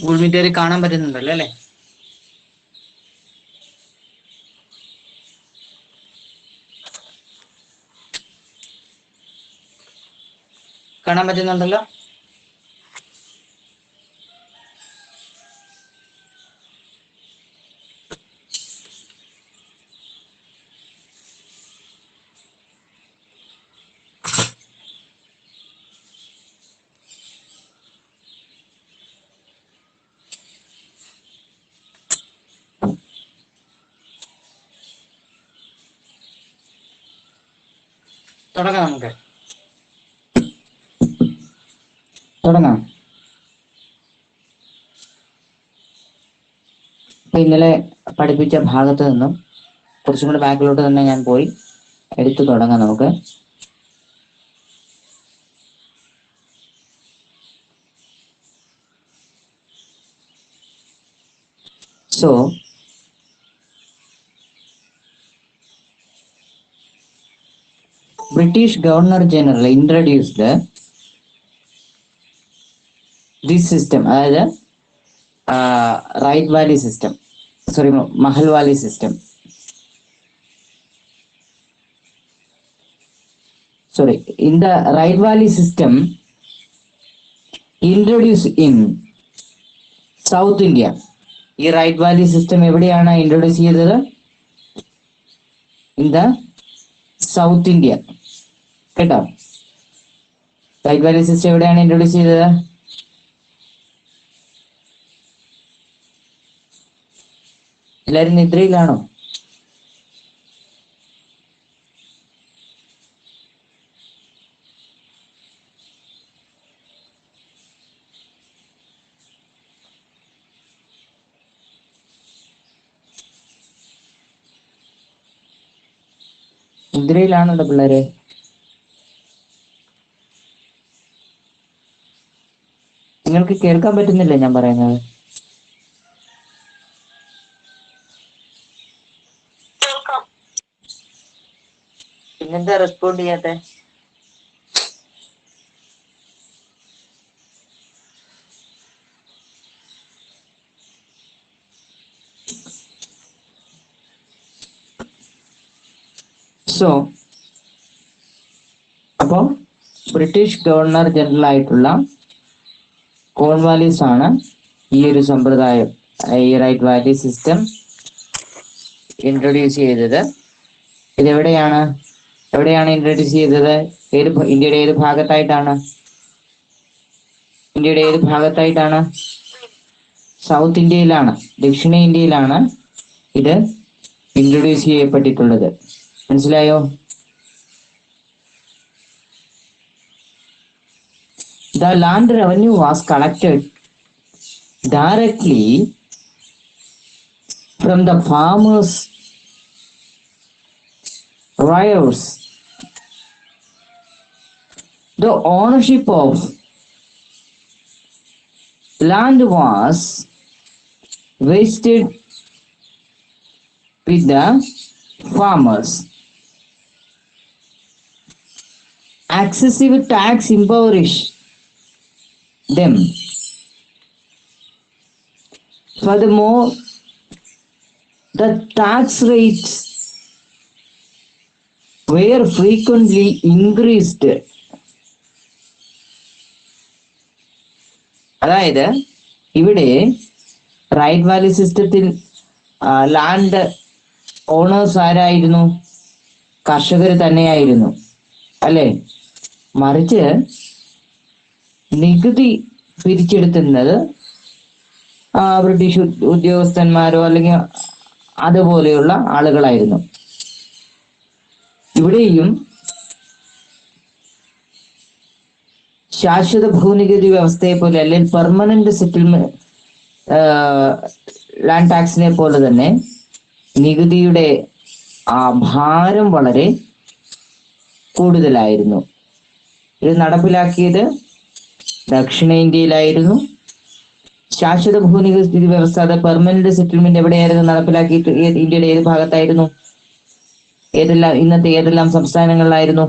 Google meet കാണാൻ പറ്റുന്നുണ്ടല്ലോ അല്ലേ? കാണാൻ പറ്റുന്നുണ്ടല്ലോ. നമുക്ക് തുടങ്ങാം. ഇന്നലെ പഠിപ്പിച്ച ഭാഗത്ത് നിന്നും കുറച്ചും കൂടെ ബാക്കിലോട്ട് തന്നെ ഞാൻ പോയി എടുത്തു തുടങ്ങാം നമുക്ക്. So British Governor General introduced this system, അതായത് right Valley system, Mahalwari system. In the right valley system introduced in South India. ഈ റൈറ്റ് വാലി സിസ്റ്റം എവിടെയാണ് ഇൻട്രൊഡ്യൂസ് ചെയ്തത്? In the south India. കേട്ടോ, റൈറ്റ് വാലി സിസ്റ്റം എവിടെയാണ് introduce ചെയ്തത്? എല്ലാരും നിദ്രയിലാണോ? നിദ്രയിലാണോ പിള്ളേരെ? നിങ്ങൾക്ക് കേൾക്കാൻ പറ്റുന്നില്ലേ ഞാൻ പറയുന്നത്? പിന്നെന്താ റെസ്പോണ്ട് ചെയ്യാത്തെ? അപ്പോൾ ബ്രിട്ടീഷ് ഗവർണർ ജനറൽ ആയിട്ടുള്ള കോൺവാലിസ് ആണ് ഈ ഒരു സമ്പ്രദായം, ഈ റൈറ്റ് വാലി സിസ്റ്റം ഇൻട്രൊഡ്യൂസ് ചെയ്തത്. ഇതെവിടെയാണ് ഇൻട്രൊഡ്യൂസ് ചെയ്തത്? ഇന്ത്യയുടെ ഏത് ഭാഗത്തായിട്ടാണ്? സൗത്ത് ഇന്ത്യയിലാണ്, ദക്ഷിണേന്ത്യയിലാണ് ഇത് ഇൻട്രൊഡ്യൂസ് ചെയ്യപ്പെട്ടിട്ടുള്ളത്. മനസ്സിലായോ? The land revenue was collected directly from the farmers' riots. The ownership of land was vested with the farmers. Excessive tax impoverished them. Furthermore, the tax rates were frequently increased. അതായത് ഇവിടെ right Valley സിസ്റ്റത്തിൽ land owners ആരായിരുന്നു? കർഷകർ തന്നെയായിരുന്നു, അല്ലേ? മറിച്ച് നികുതി പിരിച്ചെടുത്തുന്നത് British ഉദ്യോഗസ്ഥന്മാരോ അല്ലെങ്കിൽ അതുപോലെയുള്ള ആളുകളായിരുന്നു. ഇവിടെയും ശാശ്വത ഭൂനികുതി വ്യവസ്ഥയെ പോലെ അല്ലെങ്കിൽ പെർമനന്റ് സെറ്റിൽമെന്റ് ലാൻഡ് ടാക്സിനെ പോലെ തന്നെ നികുതിയുടെ ഭാരം വളരെ കൂടുതലായിരുന്നു. ഇത് നടപ്പിലാക്കിയത് ദക്ഷിണേന്ത്യയിലായിരുന്നു. ശാശ്വത ഭൂനികുതി വ്യവസ്ഥ, അത് പെർമനന്റ് സെറ്റിൽമെന്റ് എവിടെയായിരുന്നു നടപ്പിലാക്കിയിട്ട്? ഇന്ത്യയുടെ ഏത് ഭാഗത്തായിരുന്നു? ഇന്നത്തെ ഏതെല്ലാം സംസ്ഥാനങ്ങളിലായിരുന്നു?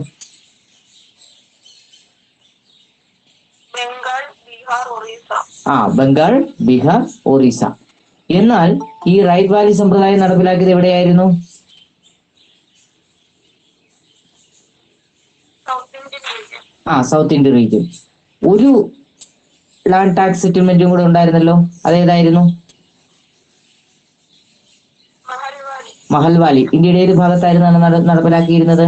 ബംഗാൾ, ബീഹാർ, ഒറീസ. ബംഗാൾ, ബീഹാർ, ഒറീസ. എന്നാൽ ഈ റൈറ്റ് വാലി സമ്പ്രദായം നടപ്പിലാക്കിയത് എവിടെയായിരുന്നു? South Indian region. ഒരു ലാൻഡ് ടാക്സ് സെറ്റിൽമെന്റും കൂടെ ഉണ്ടായിരുന്നല്ലോ, അതേതായിരുന്നു? മഹൽവാലി. ഇന്ത്യയുടെ ഏത് ഭാഗത്തായിരുന്നു നടപ്പിലാക്കിയിരുന്നത്?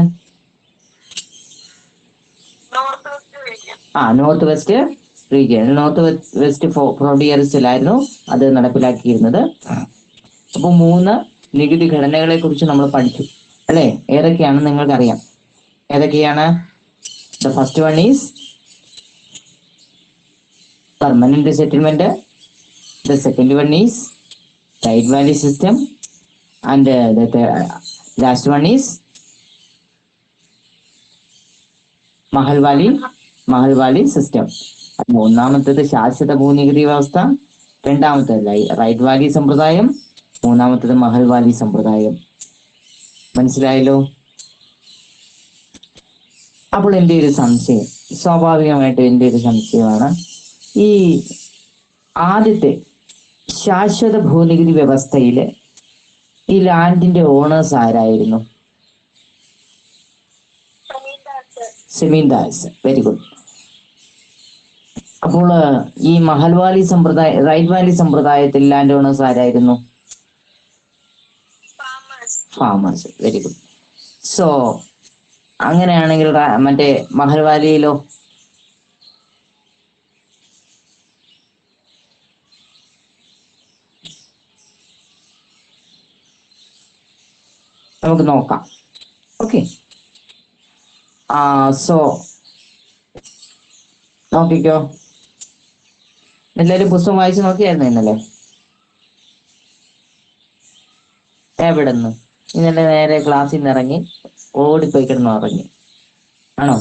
North west region, north west ഫ്രോണ്ടിയർസിലായിരുന്നു അത് നടപ്പിലാക്കിയിരുന്നത്. അപ്പൊ 3 നികുതി ഘടനകളെ കുറിച്ച് നമ്മൾ പഠിച്ചു അല്ലെ? ഏതൊക്കെയാണെന്ന് നിങ്ങൾക്കറിയാം. ഏതൊക്കെയാണ്? The first one is permanent settlement. The second one is right value system, and the last one is Mahalwari system. ഒന്നാമത്തേത് ശാശ്വത ഭൂനികുതി വ്യവസ്ഥ, രണ്ടാമത്തേത് റൈറ്റ് വാലി സമ്പ്രദായം, മൂന്നാമത്തേത് മഹൽവാലി സമ്പ്രദായം. മനസ്സിലായല്ലോ? അപ്പോൾ എൻ്റെ ഒരു സംശയം, സ്വാഭാവികമായിട്ട് എൻ്റെ ഒരു സംശയമാണ്, ഈ ആദ്യത്തെ ശാശ്വത ഭൂനികുതി വ്യവസ്ഥയില് ഈ ലാൻഡിന്റെ ഓണേഴ്സ് ആരായിരുന്നു? സെമീൻദാർസ്. Very good. അപ്പോൾ ഈ മഹൽവാലി സമ്പ്രദായ റൈറ്റ് വാലി സമ്പ്രദായത്തിൽ ലാൻഡ് ഓണേഴ്സ് ആരായിരുന്നു? ഫാമേഴ്സ്. Very good. സോ അങ്ങനെയാണെങ്കിൽ മറ്റേ മഹൽവാലിയിലോ? നമുക്ക് നോക്കാം. ഓക്കെ. സോ നോക്കിക്കോ. എല്ലാവരും പുസ്തകം വായിച്ച് നോക്കിയായിരുന്നു ഇന്നലെ? എവിടെന്ന്? ഇന്നലെ നേരെ ക്ലാസ്സിൽ നിന്ന് ഇറങ്ങി ഓടിപ്പോയി കിടന്ന് ഉറങ്ങി ആണോ?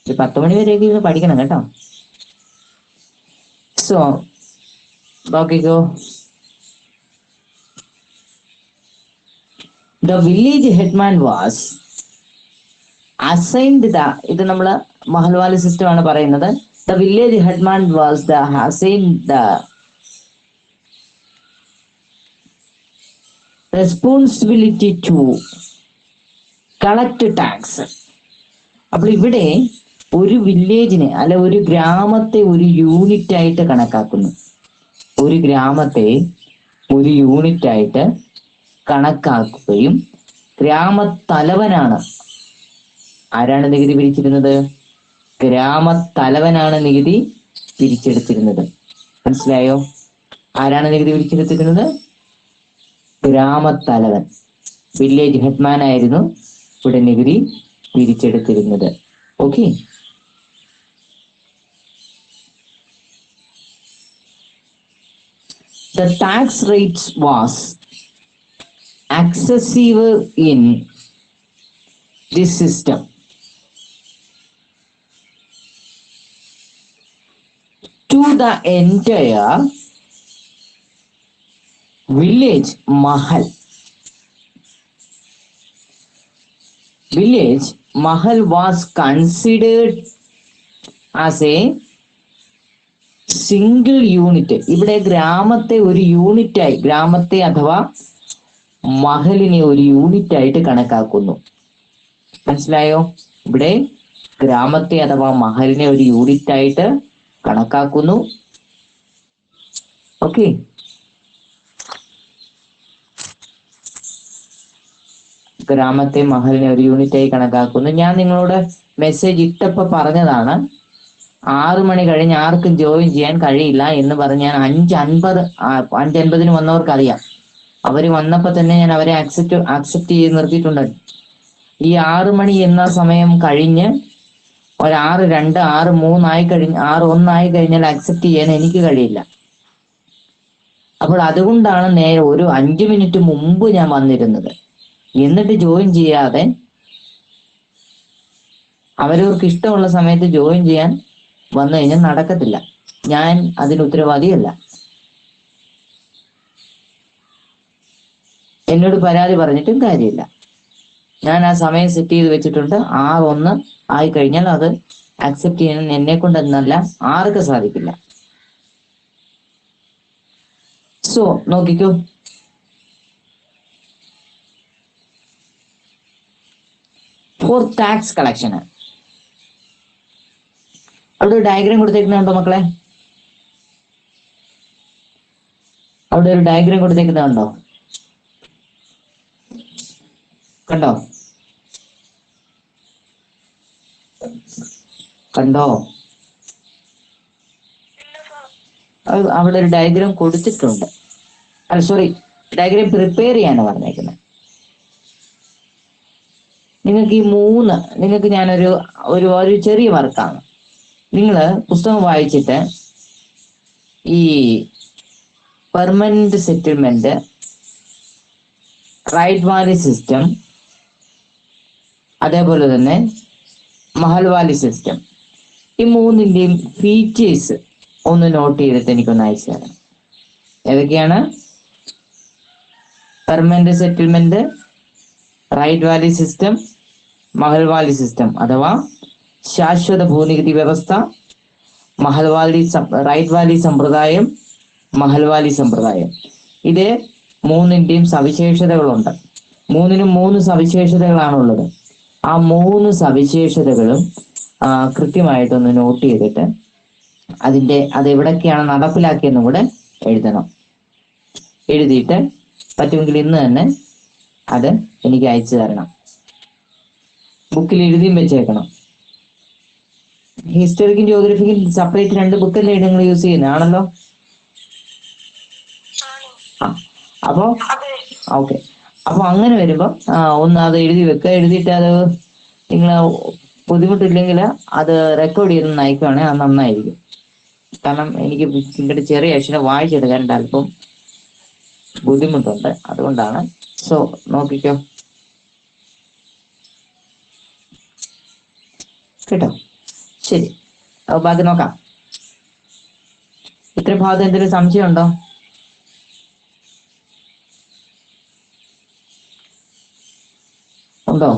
10 മണി വരെയൊക്കെ ഇരുന്ന് പഠിക്കണം കേട്ടോ. സോ നോക്കിക്കോ. The village headman was assigned ഇത് നമ്മള് മഹൽവാലി സിസ്റ്റം ആണ് പറയുന്നത്. The village headman was assigned the responsibility to collect tax. അപ്പോൾ ഇവിടെ ഒരു വില്ലേജിനെ അല്ലെ ഒരു ഗ്രാമത്തെ ഒരു യൂണിറ്റ് ആയിട്ട് കണക്കാക്കുന്നു. ഒരു ഗ്രാമത്തെ ഒരു യൂണിറ്റ് ആയിട്ട് കണക്കാക്കുകയും ഗ്രാമത്തലവനാണ് ആരാണ് നികുതി പിരിച്ചിരുന്നത്? ഗ്രാമത്തലവനാണ് നികുതി പിരിച്ചെടുത്തിരുന്നത്. മനസ്സിലായോ? ആരാണ് നികുതി പിരിച്ചെടുത്തിരുന്നത്? ഗ്രാമത്തലവൻ, വില്ലേജ് ഹെഡ്മാൻ ആയിരുന്നു ഇവിടെ നികുതി പിരിച്ചെടുത്തിരുന്നത്. Okay. The tax rates was excessive in this system. To the entire village mahal. Village mahal was considered as a single unit. ഇവിടെ ഗ്രാമത്തെ ഒരു യൂണിറ്റായി, ഗ്രാമത്തെ അഥവാ മഹലിനെ ഒരു യൂണിറ്റ് ആയിട്ട് കണക്കാക്കുന്നു. മനസ്സിലായോ? ഇവിടെ ഗ്രാമത്തെ അഥവാ മഹലിനെ ഒരു യൂണിറ്റ് ആയിട്ട് കണക്കാക്കുന്നു. ഓക്കെ. ഗ്രാമത്തെ മഹലിനെ ഒരു യൂണിറ്റ് ആയി കണക്കാക്കുന്നു. ഞാൻ നിങ്ങളോട് മെസ്സേജ് ഇട്ടപ്പോ പറഞ്ഞതാണ് 6 മണി കഴിഞ്ഞ് ആർക്കും ജോയിൻ ചെയ്യാൻ കഴിയില്ല എന്ന് പറഞ്ഞ് ഞാൻ 5:50 വന്നവർക്ക് അറിയാം. അവര് വന്നപ്പോ തന്നെ ഞാൻ അവരെ അക്സെപ്റ്റ് ചെയ്ത് നിർത്തിയിട്ടുണ്ട്. ഈ 6 മണി എന്ന സമയം കഴിഞ്ഞ് ഒരു 6:02, 6:03 ആയി കഴിഞ്ഞ് 6:01 ആയി കഴിഞ്ഞാൽ അക്സെപ്റ്റ് ചെയ്യാൻ എനിക്ക് കഴിയില്ല. അപ്പോൾ അതുകൊണ്ടാണ് നേരെ ഒരു 5 മിനിറ്റ് മുമ്പ് ഞാൻ വന്നിരുന്നത്. എന്നിട്ട് ജോയിൻ ചെയ്യാതെ അവരവർക്ക് ഇഷ്ടമുള്ള സമയത്ത് ജോയിൻ ചെയ്യാൻ വന്നു കഴിഞ്ഞാൽ നടക്കത്തില്ല. ഞാൻ അതിന് ഉത്തരവാദിയല്ല. എന്നോട് പരാതി പറഞ്ഞിട്ടും കാര്യമില്ല. ഞാൻ ആ സമയം സെറ്റ് ചെയ്ത് വെച്ചിട്ടുണ്ട്. 6:01 ആയി കഴിഞ്ഞാൽ അത് ആക്സെപ്റ്റ് ചെയ്യാൻ എന്നെ കൊണ്ടെന്നല്ല ആർക്കും സാധിക്കില്ല. സോ നോക്കിക്കോ, ഫോർ ടാക്സ് കളക്ഷന് അവിടെ ഒരു ഡയഗ്രാം കൊടുത്തേക്കുന്നുണ്ടോ മക്കളെ? അവിടെ ഒരു ഡയഗ്രാം കൊടുത്തേക്കുന്നുണ്ടോ? കണ്ടോ? കണ്ടോ? അവിടെ ഒരു ഡയഗ്രാം കൊടുത്തിട്ടുണ്ട്. അല്ല സോറി, ഡയഗ്രാം പ്രിപ്പയർ ചെയ്യാനാണ് പറഞ്ഞേക്കുന്നത്. നിങ്ങൾക്ക് ഈ നിങ്ങൾക്ക് ഞാനൊരു ഒരു ചെറിയ വർക്കാണ്. നിങ്ങൾ പുസ്തകം വായിച്ചിട്ട് ഈ permanent settlement, right Valley system, അതേപോലെ തന്നെ മഹൽവാലി സിസ്റ്റം, ഈ മൂന്നിന്റെയും ഫീച്ചേഴ്സ് ഒന്ന് നോട്ട് ചെയ്തിട്ട് എനിക്കൊന്ന് അയച്ചു തരാം. ഏതൊക്കെയാണ്? Permanent settlement, right Valley system, Mahalwari system അഥവാ ശാശ്വത ഭൂനികുതി വ്യവസ്ഥ, റൈറ്റ് വാലി സമ്പ്രദായം, മഹൽവാലി സമ്പ്രദായം. ഇത് മൂന്നിന്റെയും സവിശേഷതകളുണ്ട്. മൂന്നിനും 3 സവിശേഷതകളാണുള്ളത്. ആ 3 സവിശേഷതകളും കൃത്യമായിട്ടൊന്ന് നോട്ട് ചെയ്തിട്ട് അത് എവിടൊക്കെയാണ് നടപ്പിലാക്കിയെന്നും കൂടെ എഴുതണം. എഴുതിയിട്ട് പറ്റുമെങ്കിൽ ഇന്ന് തന്നെ അത് എനിക്ക് അയച്ചു തരണം. ബുക്കിൽ എഴുതിയും വെച്ചേക്കണം. ഹിസ്റ്ററിക്കും ജിയോഗ്രഫിക്കും സെപ്പറേറ്റ് 2 ബുക്കല്ലേ നിങ്ങൾ യൂസ് ചെയ്യുന്നതാണല്ലോ? അപ്പോ ഓക്കെ. അപ്പൊ അങ്ങനെ വരുമ്പോ ഒന്ന് അത് എഴുതി വെക്കുക. എഴുതിയിട്ട് അത് നിങ്ങൾ ബുദ്ധിമുട്ടില്ലെങ്കിൽ അത് റെക്കോർഡ് ചെയ്ത് അയക്കുകയാണെങ്കിൽ അത് നന്നായിരിക്കും. കാരണം എനിക്ക് നിങ്ങളുടെ ചെറിയ അക്ഷരം വായിച്ചെടുക്കാൻ അല്പം ബുദ്ധിമുട്ടുണ്ട്, അതുകൊണ്ടാണ്. സോ നോക്കിക്കോ കേട്ടോ. ശരി, ബാക്കി നോക്കാം. ഇത്ര ഭാഗത്ത് എന്തെങ്കിലും സംശയം ഉണ്ടോ? ഉണ്ടോ?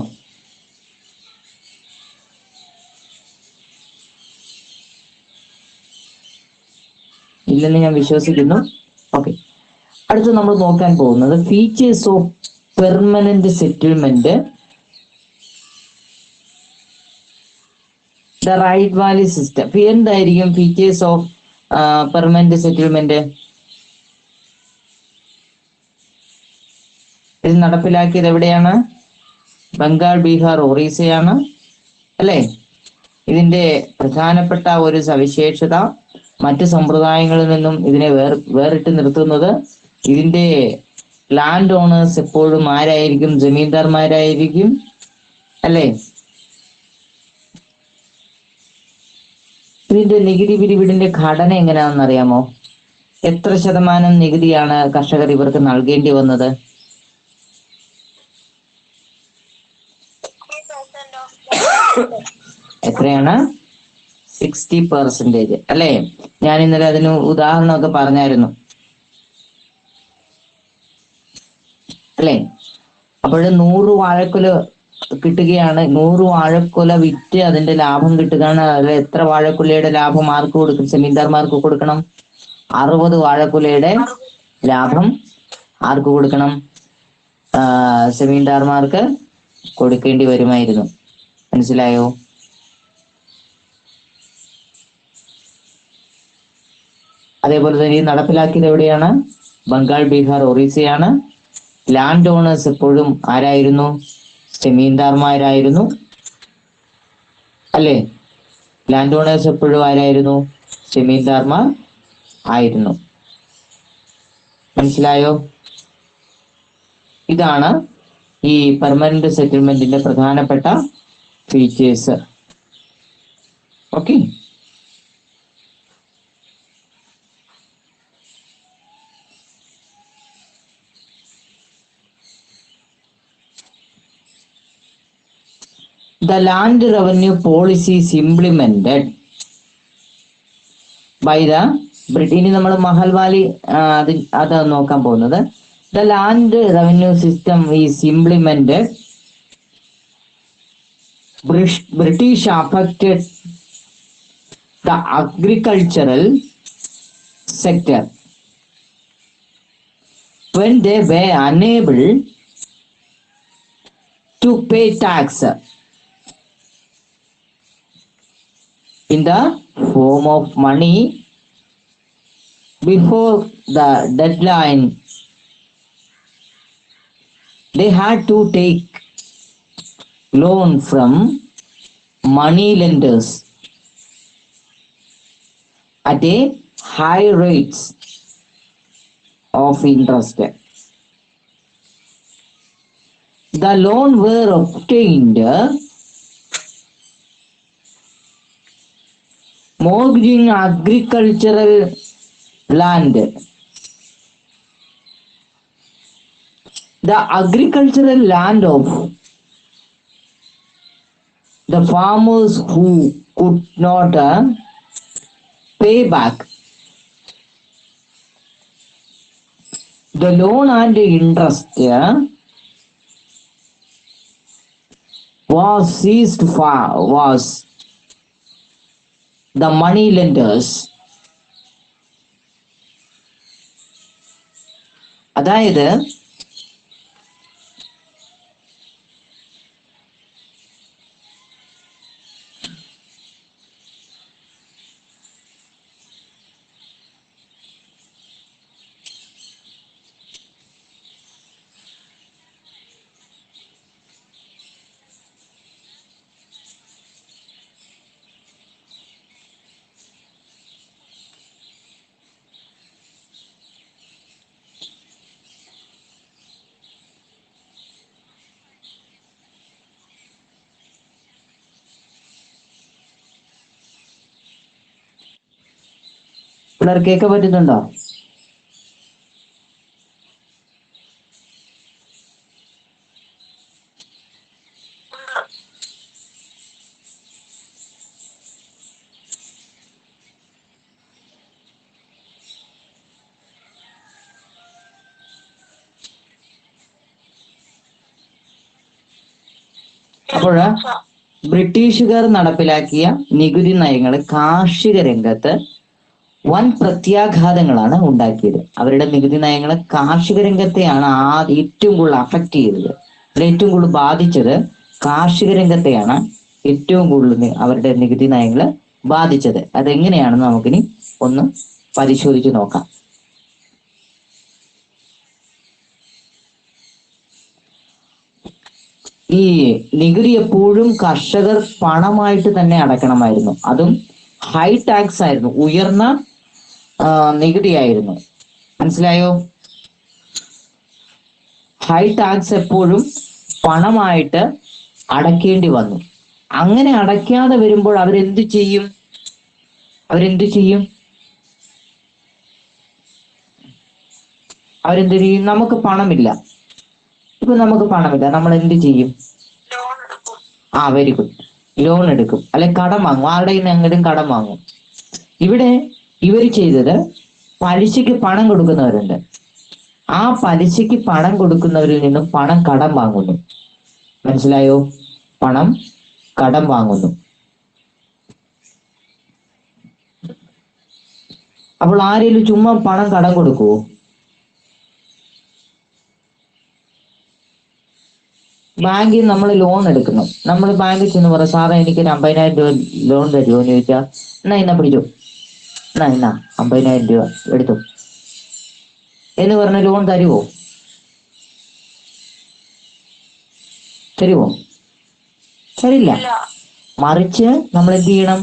ഇല്ലെന്ന് ഞാൻ വിശ്വസിക്കുന്നു. ഓക്കെ, അടുത്ത് നമ്മൾ നോക്കാൻ പോകുന്നത് features of permanent settlement, the right Valley system. എന്തായിരിക്കും ഫീച്ചേഴ്സ് ഓഫ് പെർമനന്റ് സെറ്റിൽമെന്റ്? ഇത് നടപ്പിലാക്കിയത് എവിടെയാണ്? ബംഗാൾ, ബീഹാർ, ഒറീസയാണ് അല്ലേ? ഇതിന്റെ പ്രധാനപ്പെട്ട ഒരു സവിശേഷത, മറ്റ് സമ്പ്രദായങ്ങളിൽ നിന്നും ഇതിനെ വേറിട്ട് നിർത്തുന്നത്, ഇതിന്റെ ലാൻഡ് ഓണേഴ്സ് എപ്പോഴും ആരായിരിക്കും? ജമീന്ദാർമാരായിരിക്കും അല്ലേ? ഇതിന്റെ നികുതി പിരിവിടിന്റെ ഘടന എങ്ങനെയാണെന്ന് അറിയാമോ? എത്ര ശതമാനം നികുതിയാണ് കർഷകർ ഇവർക്ക് നൽകേണ്ടി വന്നത്? എത്രയാണ്? 60% അല്ലേ? ഞാൻ ഇന്നലെ അതിന് ഉദാഹരണമൊക്കെ പറഞ്ഞായിരുന്നു അല്ലേ? അപ്പോൾ 100 വാഴക്കുല കിട്ടുകയാണ്. 100 വാഴക്കുല വിറ്റ് അതിന്റെ ലാഭം കിട്ടുകയാണ്. അതിൽ എത്ര വാഴക്കുലയുടെ ലാഭം ആർക്ക് കൊടുക്കും? ജമീന്ദാർമാർക്ക് കൊടുക്കണം. 60 വാഴക്കുലയുടെ ലാഭം ആർക്ക് കൊടുക്കണം? ജമീന്ദാർമാർക്ക് കൊടുക്കേണ്ടി വരുമായിരുന്നു. മനസ്സിലായോ? അതേപോലെ തന്നെ നടപ്പിലാക്കിയത് എവിടെയാണ്? ബംഗാൾ, ബീഹാർ, ഒറീസയാണ്. ലാൻഡ് ഓണേഴ്സ് എപ്പോഴും ആരായിരുന്നു? ജമീന്ദാർമാരായിരുന്നു അല്ലേ? ലാൻഡ് ഓണേഴ്സ് എപ്പോഴും ആരായിരുന്നു? ജമീന്ദാർമാർ ആയിരുന്നു. മനസ്സിലായോ? ഇതാണ് ഈ പെർമനന്റ് സെറ്റിൽമെന്റിന്റെ പ്രധാനപ്പെട്ട features. Okay, the land revenue policy is implemented by the British. ഇനി നമ്മൾ മഹൽവാലി അത് നോക്കാൻ പോകുന്നത്. The land revenue system is implemented. British affected the agricultural sector when they were unable to pay tax in the form of money before the deadline. They had to take loan from money lenders at a high rates of interest. The loan were obtained mortgaging agricultural land. The agricultural land of the farmers who could not pay back the loan and the interest was seized was the money lenders. അതായത് പിള്ളേർ കേൾക്കാൻ പറ്റുന്നുണ്ടോ? അപ്പോൾ ബ്രിട്ടീഷുകാർ നടപ്പിലാക്കിയ നികുതി നയങ്ങൾ കാർഷിക രംഗത്ത് വൻ പ്രത്യാഘാതങ്ങളാണ് ഉണ്ടാക്കിയത്. അവരുടെ നികുതി നയങ്ങൾ കാർഷിക രംഗത്തെയാണ് ഏറ്റവും കൂടുതൽ അഫക്റ്റ് ചെയ്തത്. ഏറ്റവും കൂടുതൽ ബാധിച്ചത് കാർഷിക രംഗത്തെയാണ് ഏറ്റവും കൂടുതൽ അവരുടെ നികുതി നയങ്ങൾ ബാധിച്ചത്. അതെങ്ങനെയാണെന്ന് നമുക്കിനി ഒന്ന് പരിശോധിച്ച് നോക്കാം. ഈ നികുതി എപ്പോഴും കർഷകർ പണമായിട്ട് തന്നെ അടയ്ക്കണമായിരുന്നു. അതും ഹൈ ടാക്സ് ആയിരുന്നു, ഉയർന്ന നികുതിയായിരുന്നു. മനസ്സിലായോ? ഹൈ ടാക്സ് എപ്പോഴും പണമായിട്ട് അടയ്ക്കേണ്ടി വന്നു. അങ്ങനെ അടയ്ക്കാതെ വരുമ്പോൾ അവരെന്ത് ചെയ്യും? അവരെന്ത് ചെയ്യും? നമുക്ക് പണമില്ല. ഇപ്പൊ നമുക്ക് പണമില്ല, നമ്മൾ എന്ത് ചെയ്യും? വെരി ഗുഡ്, ലോൺ എടുക്കും, അല്ലെ കടം വാങ്ങും. ആരുടെ എങ്ങോട്ടും കടം വാങ്ങും. ഇവിടെ ഇവർ ചെയ്തത് പലിശയ്ക്ക് പണം കൊടുക്കുന്നവരുണ്ട്. ആ പലിശയ്ക്ക് പണം കൊടുക്കുന്നവരിൽ നിന്നും പണം കടം വാങ്ങുന്നു. മനസ്സിലായോ? പണം കടം വാങ്ങുന്നു. അപ്പോൾ ആരെങ്കിലും ചുമ്മാ പണം കടം കൊടുക്കുവോ? ബാങ്കിൽ നമ്മൾ ലോൺ എടുക്കണം. നമ്മൾ ബാങ്കിൽ ചെന്ന് പറ, സാറേ എനിക്കൊരു 50,000 രൂപ ലോൺ തരുമോ എന്ന് ചോദിച്ചാൽ, എന്നാ പിടിച്ചോ, എന്നാ 50,000 രൂപ എടുത്തു എന്ന് പറഞ്ഞ ലോൺ തരുമോ? തരില്ല. മറിച്ച് നമ്മൾ എന്ത് ചെയ്യണം?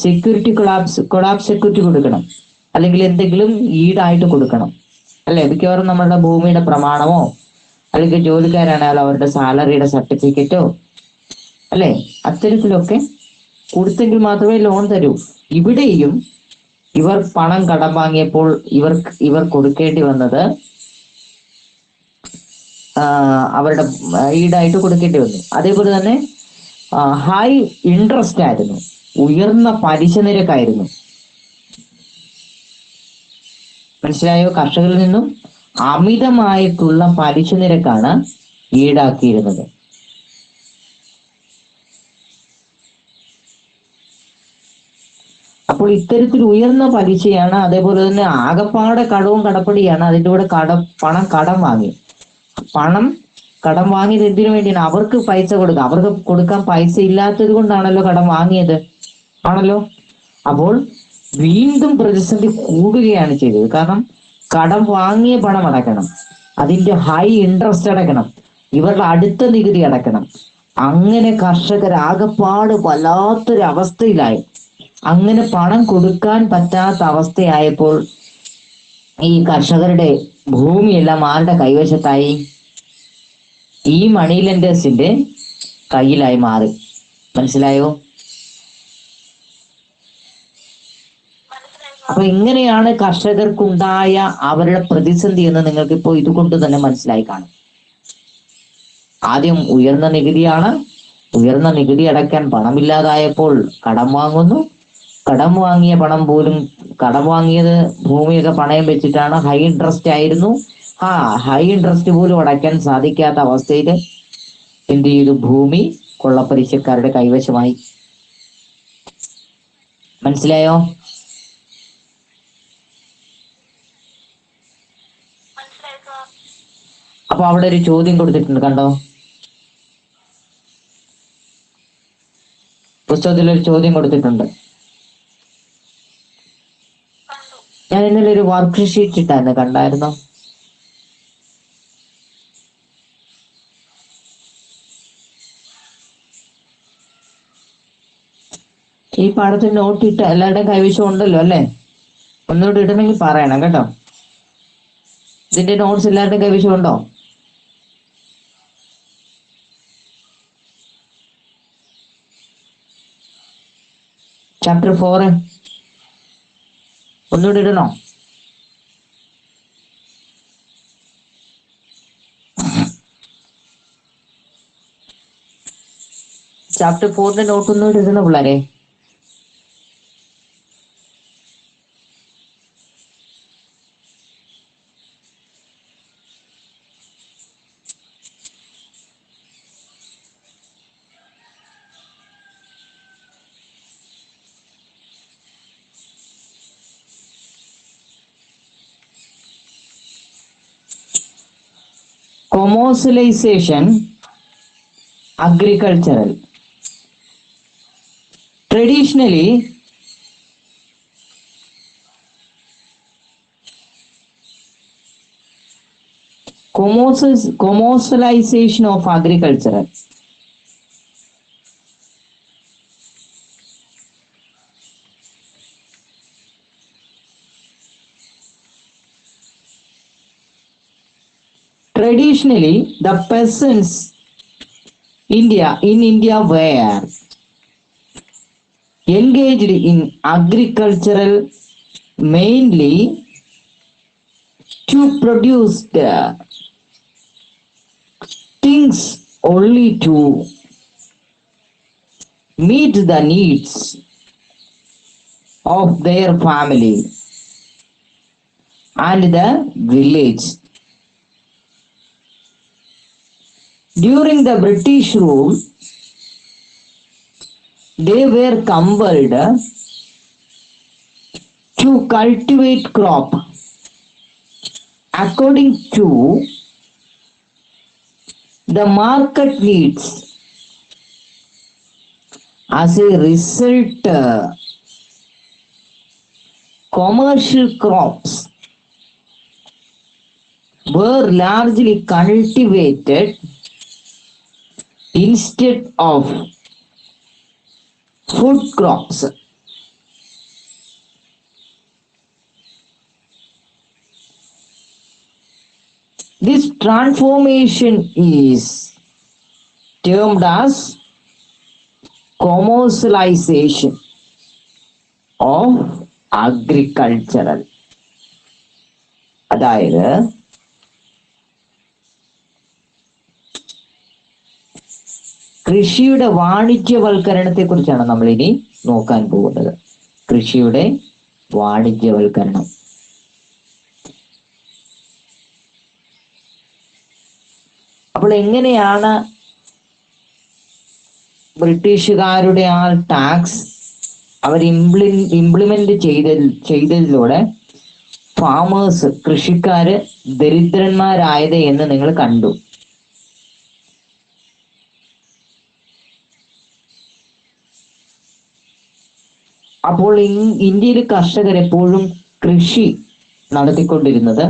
സെക്യൂരിറ്റി കൊളാപ്സ് സെക്യൂരിറ്റി കൊടുക്കണം, അല്ലെങ്കിൽ എന്തെങ്കിലും ഈടായിട്ട് കൊടുക്കണം, അല്ലെ? മിക്കവാറും നമ്മളുടെ ഭൂമിയുടെ പ്രമാണമോ, അല്ലെങ്കിൽ ജോലിക്കാരാണെങ്കിൽ അവരുടെ സാലറിയുടെ സർട്ടിഫിക്കറ്റോ, അല്ലെ, അത്തരത്തിലൊക്കെ കൊടുത്തെങ്കിൽ മാത്രമേ ലോൺ തരൂ. ഇവിടെയും ഇവർ പണം കടം വാങ്ങിയപ്പോൾ ഇവർ കൊടുക്കേണ്ടി വന്നത് അവരുടെ ഈടായിട്ട് കൊടുക്കേണ്ടി വന്നു. അതേപോലെ തന്നെ ഹൈ ഇൻട്രസ്റ്റ് ആയിരുന്നു, ഉയർന്ന പലിശ നിരക്കായിരുന്നു. മനസ്സിലായോ? കർഷകരിൽ നിന്നും അമിതമായിട്ടുള്ള പലിശ നിരക്കാണ് ഈടാക്കിയിരുന്നത്. അപ്പോൾ അപ്പോൾ ഇത്തരത്തിൽ ഉയർന്ന പലിശയാണ്, അതേപോലെ തന്നെ ആകപ്പാടെ കടവും കടപ്പടിയാണ്. അതിൻ്റെ കൂടെ പണം കടം വാങ്ങി. പണം കടം വാങ്ങിയത് എന്തിനു വേണ്ടിയാണ്? അവർക്ക് പൈസ കൊടുക്കുക. അവർക്ക് കൊടുക്കാൻ പൈസ ഇല്ലാത്തത് കൊണ്ടാണല്ലോ കടം വാങ്ങിയത്, ആണല്ലോ. അപ്പോൾ വീണ്ടും പ്രതിസന്ധി കൂടുകയാണ് ചെയ്തത്. കാരണം കടം വാങ്ങിയ പണം അടയ്ക്കണം, അതിന്റെ ഹൈ ഇൻട്രസ്റ്റ് അടയ്ക്കണം, ഇവരുടെ അടുത്ത നികുതി അടയ്ക്കണം. അങ്ങനെ കർഷകർ ആകപ്പാട് വല്ലാത്തൊരു അവസ്ഥയിലായി. അങ്ങനെ പണം കൊടുക്കാൻ പറ്റാത്ത അവസ്ഥയായപ്പോൾ ഈ കർഷകരുടെ ഭൂമിയെല്ലാം ആരുടെ കൈവശത്തായി? ഈ മണി ലെൻഡേഴ്സിന്റെ കയ്യിലായി മാറി. മനസ്സിലായോ? അപ്പൊ ഇങ്ങനെയാണ് കർഷകർക്കുണ്ടായ അവരുടെ പ്രതിസന്ധി എന്ന് നിങ്ങൾക്ക് ഇപ്പോൾ ഇതുകൊണ്ട് തന്നെ മനസ്സിലായി കാണും. ആദ്യം ഉയർന്ന നികുതിയാണ്. ഉയർന്ന നികുതി അടയ്ക്കാൻ പണമില്ലാതായപ്പോൾ കടം വാങ്ങുന്നു. കടം വാങ്ങിയ പണം പോലും, കടം വാങ്ങിയത് ഭൂമിയൊക്കെ പണയം വെച്ചിട്ടാണ്, ഹൈ ഇൻട്രസ്റ്റ് ആയിരുന്നു. ഹൈ ഇൻട്രസ്റ്റ് പോലും അടയ്ക്കാൻ സാധിക്കാത്ത അവസ്ഥയിൽ എന്ത് ചെയ്തു? ഭൂമി കൊള്ളപ്പലിശക്കാരുടെ കൈവശമായി. മനസ്സിലായോ? അപ്പൊ അവിടെ ഒരു ചോദ്യം കൊടുത്തിട്ടുണ്ട്, കണ്ടോ? പുസ്തകത്തിൽ ഒരു ചോദ്യം കൊടുത്തിട്ടുണ്ട്. ഞാൻ ഇന്നലെ ഒരു വർക്ക് ഷീറ്റ് ഇട്ടായിരുന്നു, കണ്ടായിരുന്നോ? ഈ പാഠത്തിന് നോട്ട് ഇട്ട എല്ലാവരുടെയും കൈവശം ഉണ്ടല്ലോ അല്ലേ? ഒന്നുകൂടി ഇടണമെങ്കിൽ പറയണം കേട്ടോ. ഇതിന്റെ നോട്ട്സ് എല്ലാവരുടെയും കൈവശം ഉണ്ടോ? ചാപ്റ്റർ 4 ഒന്നുകൂടി ഇടണോ? ചാപ്റ്റർ 4 നോട്ട് ഒന്നുകൂടി ഇടണോ പിള്ളേരെ? Commercialization, agricultural. Traditionally, commercialization of agriculture. Traditionally, the peasants in India were engaged in agricultural mainly to produce the things only to meet the needs of their family and the village. During the British rule, they were compelled to cultivate crop according to the market needs. As a result, commercial crops were largely cultivated instead of food crops. This transformation is termed as commercialization of agricultural. അതായത് കൃഷിയുടെ വാണിജ്യവൽക്കരണത്തെ കുറിച്ചാണ് നമ്മൾ ഇനി നോക്കാൻ പോകുന്നത്. കൃഷിയുടെ വാണിജ്യവൽക്കരണം. അപ്പോൾ എങ്ങനെയാണ് ബ്രിട്ടീഷുകാരുടെ ആ ടാക്സ് അവർ ഇംപ്ലിമെന്റ് ചെയ്തതിലൂടെ ഫാമേഴ്സ്, കൃഷിക്കാര് ദരിദ്രന്മാരായത് എന്ന് നിങ്ങൾ കണ്ടു. അപ്പോൾ ഇന്ത്യയിൽ കർഷകർ എപ്പോഴും കൃഷി നടത്തിക്കൊണ്ടിരുന്നത്,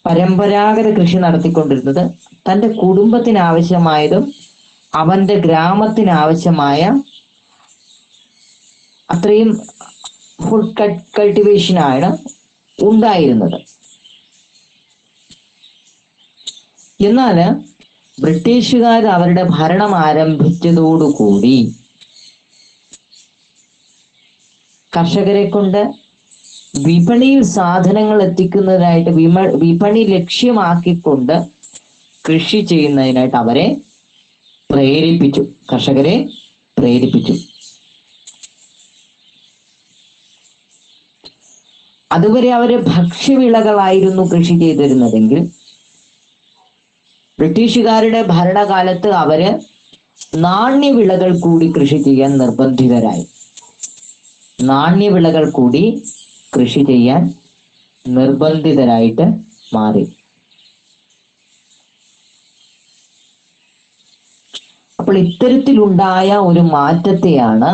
പരമ്പരാഗത കൃഷി നടത്തിക്കൊണ്ടിരുന്നത് തൻ്റെ കുടുംബത്തിന് ആവശ്യമായതും അവന്റെ ഗ്രാമത്തിന് ആവശ്യമായ അത്രയും ഫുഡ് കൾട്ടിവേഷനാണ് ഉണ്ടായിരുന്നത്. എന്നാൽ ബ്രിട്ടീഷുകാർ അവരുടെ ഭരണം ആരംഭിച്ചതോടുകൂടി കർഷകരെ കൊണ്ട് വിപണിയിൽ സാധനങ്ങൾ എത്തിക്കുന്നതിനായിട്ട്, വിപണി ലക്ഷ്യമാക്കിക്കൊണ്ട് കൃഷി ചെയ്യുന്നതിനായിട്ട് അവരെ പ്രേരിപ്പിച്ചു, കർഷകരെ പ്രേരിപ്പിച്ചു. അതുവരെ അവര് ഭക്ഷ്യവിളകളായിരുന്നു കൃഷി ചെയ്തിരുന്നതെങ്കിൽ ബ്രിട്ടീഷുകാരുടെ ഭരണകാലത്ത് അവര് നാണ്യവിളകൾ കൂടി കൃഷി ചെയ്യാൻ നിർബന്ധിതരായി. നാണ്യവിളകൾ കൂടി കൃഷി ചെയ്യാൻ നിർബന്ധിതരായിട്ട് മാറി. അപ്പോൾ ഇത്തരത്തിലുണ്ടായ ഒരു മാറ്റത്തെയാണ്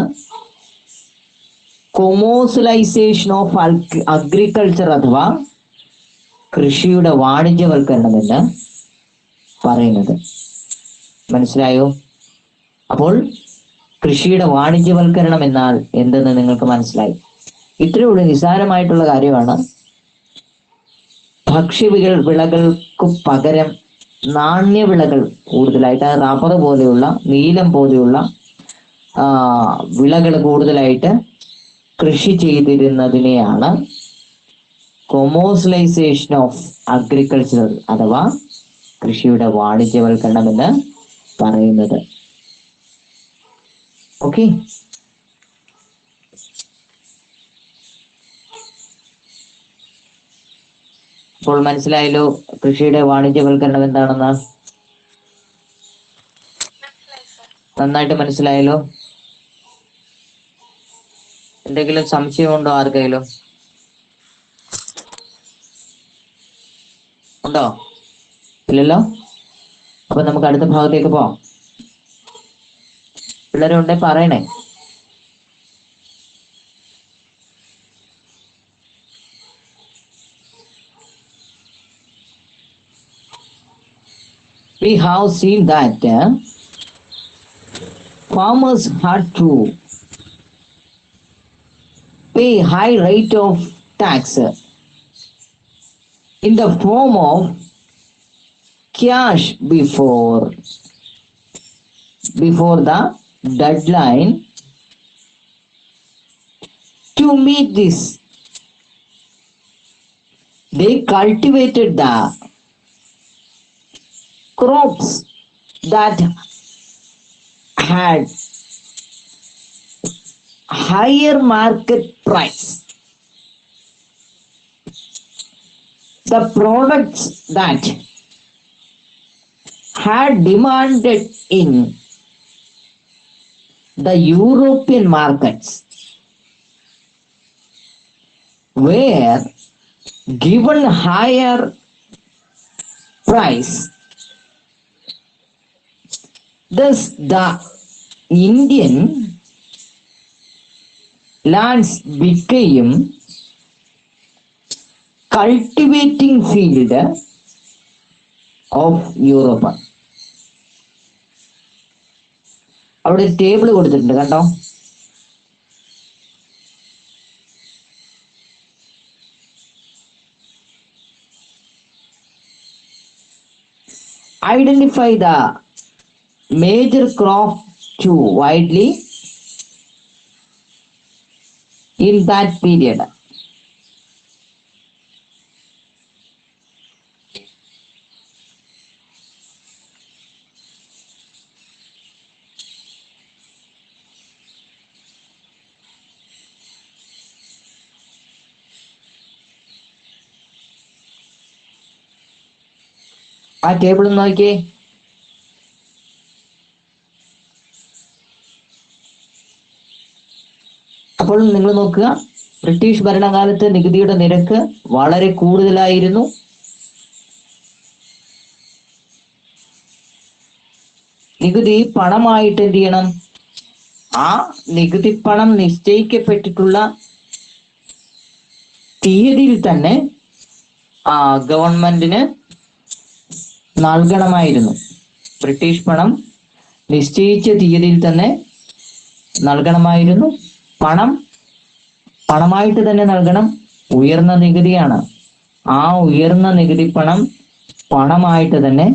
കൊമേഴ്സ്യലൈസേഷൻ ഓഫ് അഗ്രികൾച്ചർ അഥവാ കൃഷിയുടെ വാണിജ്യവൽക്കരണം എന്ന് പറയുന്നത്. മനസ്സിലായോ? അപ്പോൾ കൃഷിയുടെ വാണിജ്യവൽക്കരണം എന്നാൽ എന്തെന്ന് നിങ്ങൾക്ക് മനസ്സിലായി. ഇത്രയേ ഉള്ളൂ, നിസ്സാരമായിട്ടുള്ള കാര്യമാണ്. ഭക്ഷ്യവിളകൾക്ക് പകരം നാണ്യവിളകൾ കൂടുതലായിട്ട്, റബ്ബർ പോലെയുള്ള, നീലം പോലെയുള്ള വിളകൾ കൂടുതലായിട്ട് കൃഷി ചെയ്തിരുന്നതിനെയാണ് കൊമേഴ്സ്യലൈസേഷൻ ഓഫ് അഗ്രികൾച്ചർ അഥവാ കൃഷിയുടെ വാണിജ്യവൽക്കരണം എന്ന് പറയുന്നത്. ഓക്കെ, അപ്പോൾ മനസ്സിലായല്ലോ കൃഷിയുടെ വാണിജ്യവൽക്കരണം എന്താണെന്ന്? നന്നായിട്ട് മനസ്സിലായല്ലോ. എന്തെങ്കിലും സംശയമുണ്ടോ ആർക്കെങ്കിലും? ഉണ്ടോ? ഇല്ലല്ലോ. അപ്പൊ നമുക്ക് അടുത്ത ഭാഗത്തേക്ക് പോവാം. പിള്ളേരുണ്ടെ പറയണേ. We have seen that farmers had to pay high rate of tax in the form of cash before the deadline. To meet this, they cultivated the crops that had higher market price. The products that had demanded in the European markets were given higher price. Thus, the Indian lands became cultivating field of Europe. അവിടെ ഒരു table കൊടുത്തിട്ടുണ്ട്, കണ്ടോ? Identify the major crop too widely in that period. ആ table ഒന്ന് നോക്കിയേ. അപ്പോൾ നിങ്ങൾ നോക്കുക, ബ്രിട്ടീഷ് ഭരണകാലത്ത് നികുതിയുടെ നിരക്ക് വളരെ കൂടുതലായിരുന്നു. നികുതി പണമായിട്ട് എന്ത് ചെയ്യണം? ആ നികുതി പണം നിശ്ചയിക്കപ്പെട്ടിട്ടുള്ള തീയതിയിൽ തന്നെ ഗവൺമെന്റിന് നൽകണമായിരുന്നു. ബ്രിട്ടീഷ് പണം നിശ്ചയിച്ച തീയതിയിൽ തന്നെ നൽകണമായിരുന്നു. പണമായിട്ട് തന്നെ നൽകണം. ഉയർന്ന നികുതിയാണ്. ആ ഉയർന്ന നികുതി പണമായിട്ട് തന്നെ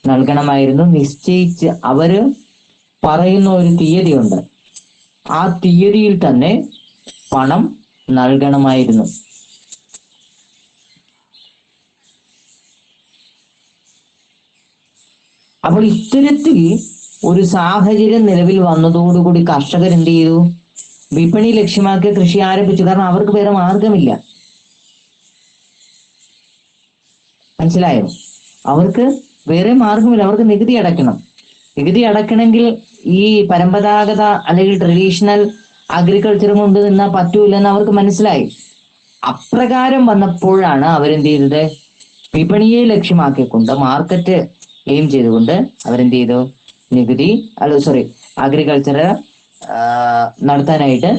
നൽകണമായിരുന്നു. നിശ്ചയിച്ച് അവര് പറയുന്ന ഒരു തീയതിയുണ്ട്. ആ തീയതിയിൽ തന്നെ പണം നൽകണമായിരുന്നു. അപ്പോൾ ഇത്തരത്തിൽ ഒരു സാഹചര്യം നിലവിൽ വന്നതോടുകൂടി കർഷകർ എന്ത് ചെയ്തു? വിപണി ലക്ഷ്യമാക്കി കൃഷി ആരംഭിച്ചു. കാരണം അവർക്ക് വേറെ മാർഗമില്ല. മനസ്സിലായോ? അവർക്ക് വേറെ മാർഗമില്ല. അവർക്ക് നികുതി അടയ്ക്കണം. നികുതി അടയ്ക്കണമെങ്കിൽ ഈ പരമ്പരാഗത അല്ലെങ്കിൽ ട്രഡീഷണൽ അഗ്രികൾച്ചർ കൊണ്ട് നിന്നാൽ പറ്റൂലെന്ന് അവർക്ക് മനസ്സിലായി. അപ്രകാരം വന്നപ്പോഴാണ് അവരെന്ത് ചെയ്തത്? വിപണിയെ ലക്ഷ്യമാക്കിക്കൊണ്ട്, മാർക്കറ്റ് എയിം ചെയ്തുകൊണ്ട് അവരെന്ത് ചെയ്തു? അഗ്രികൾച്ചർ നടത്താനായിട്ട്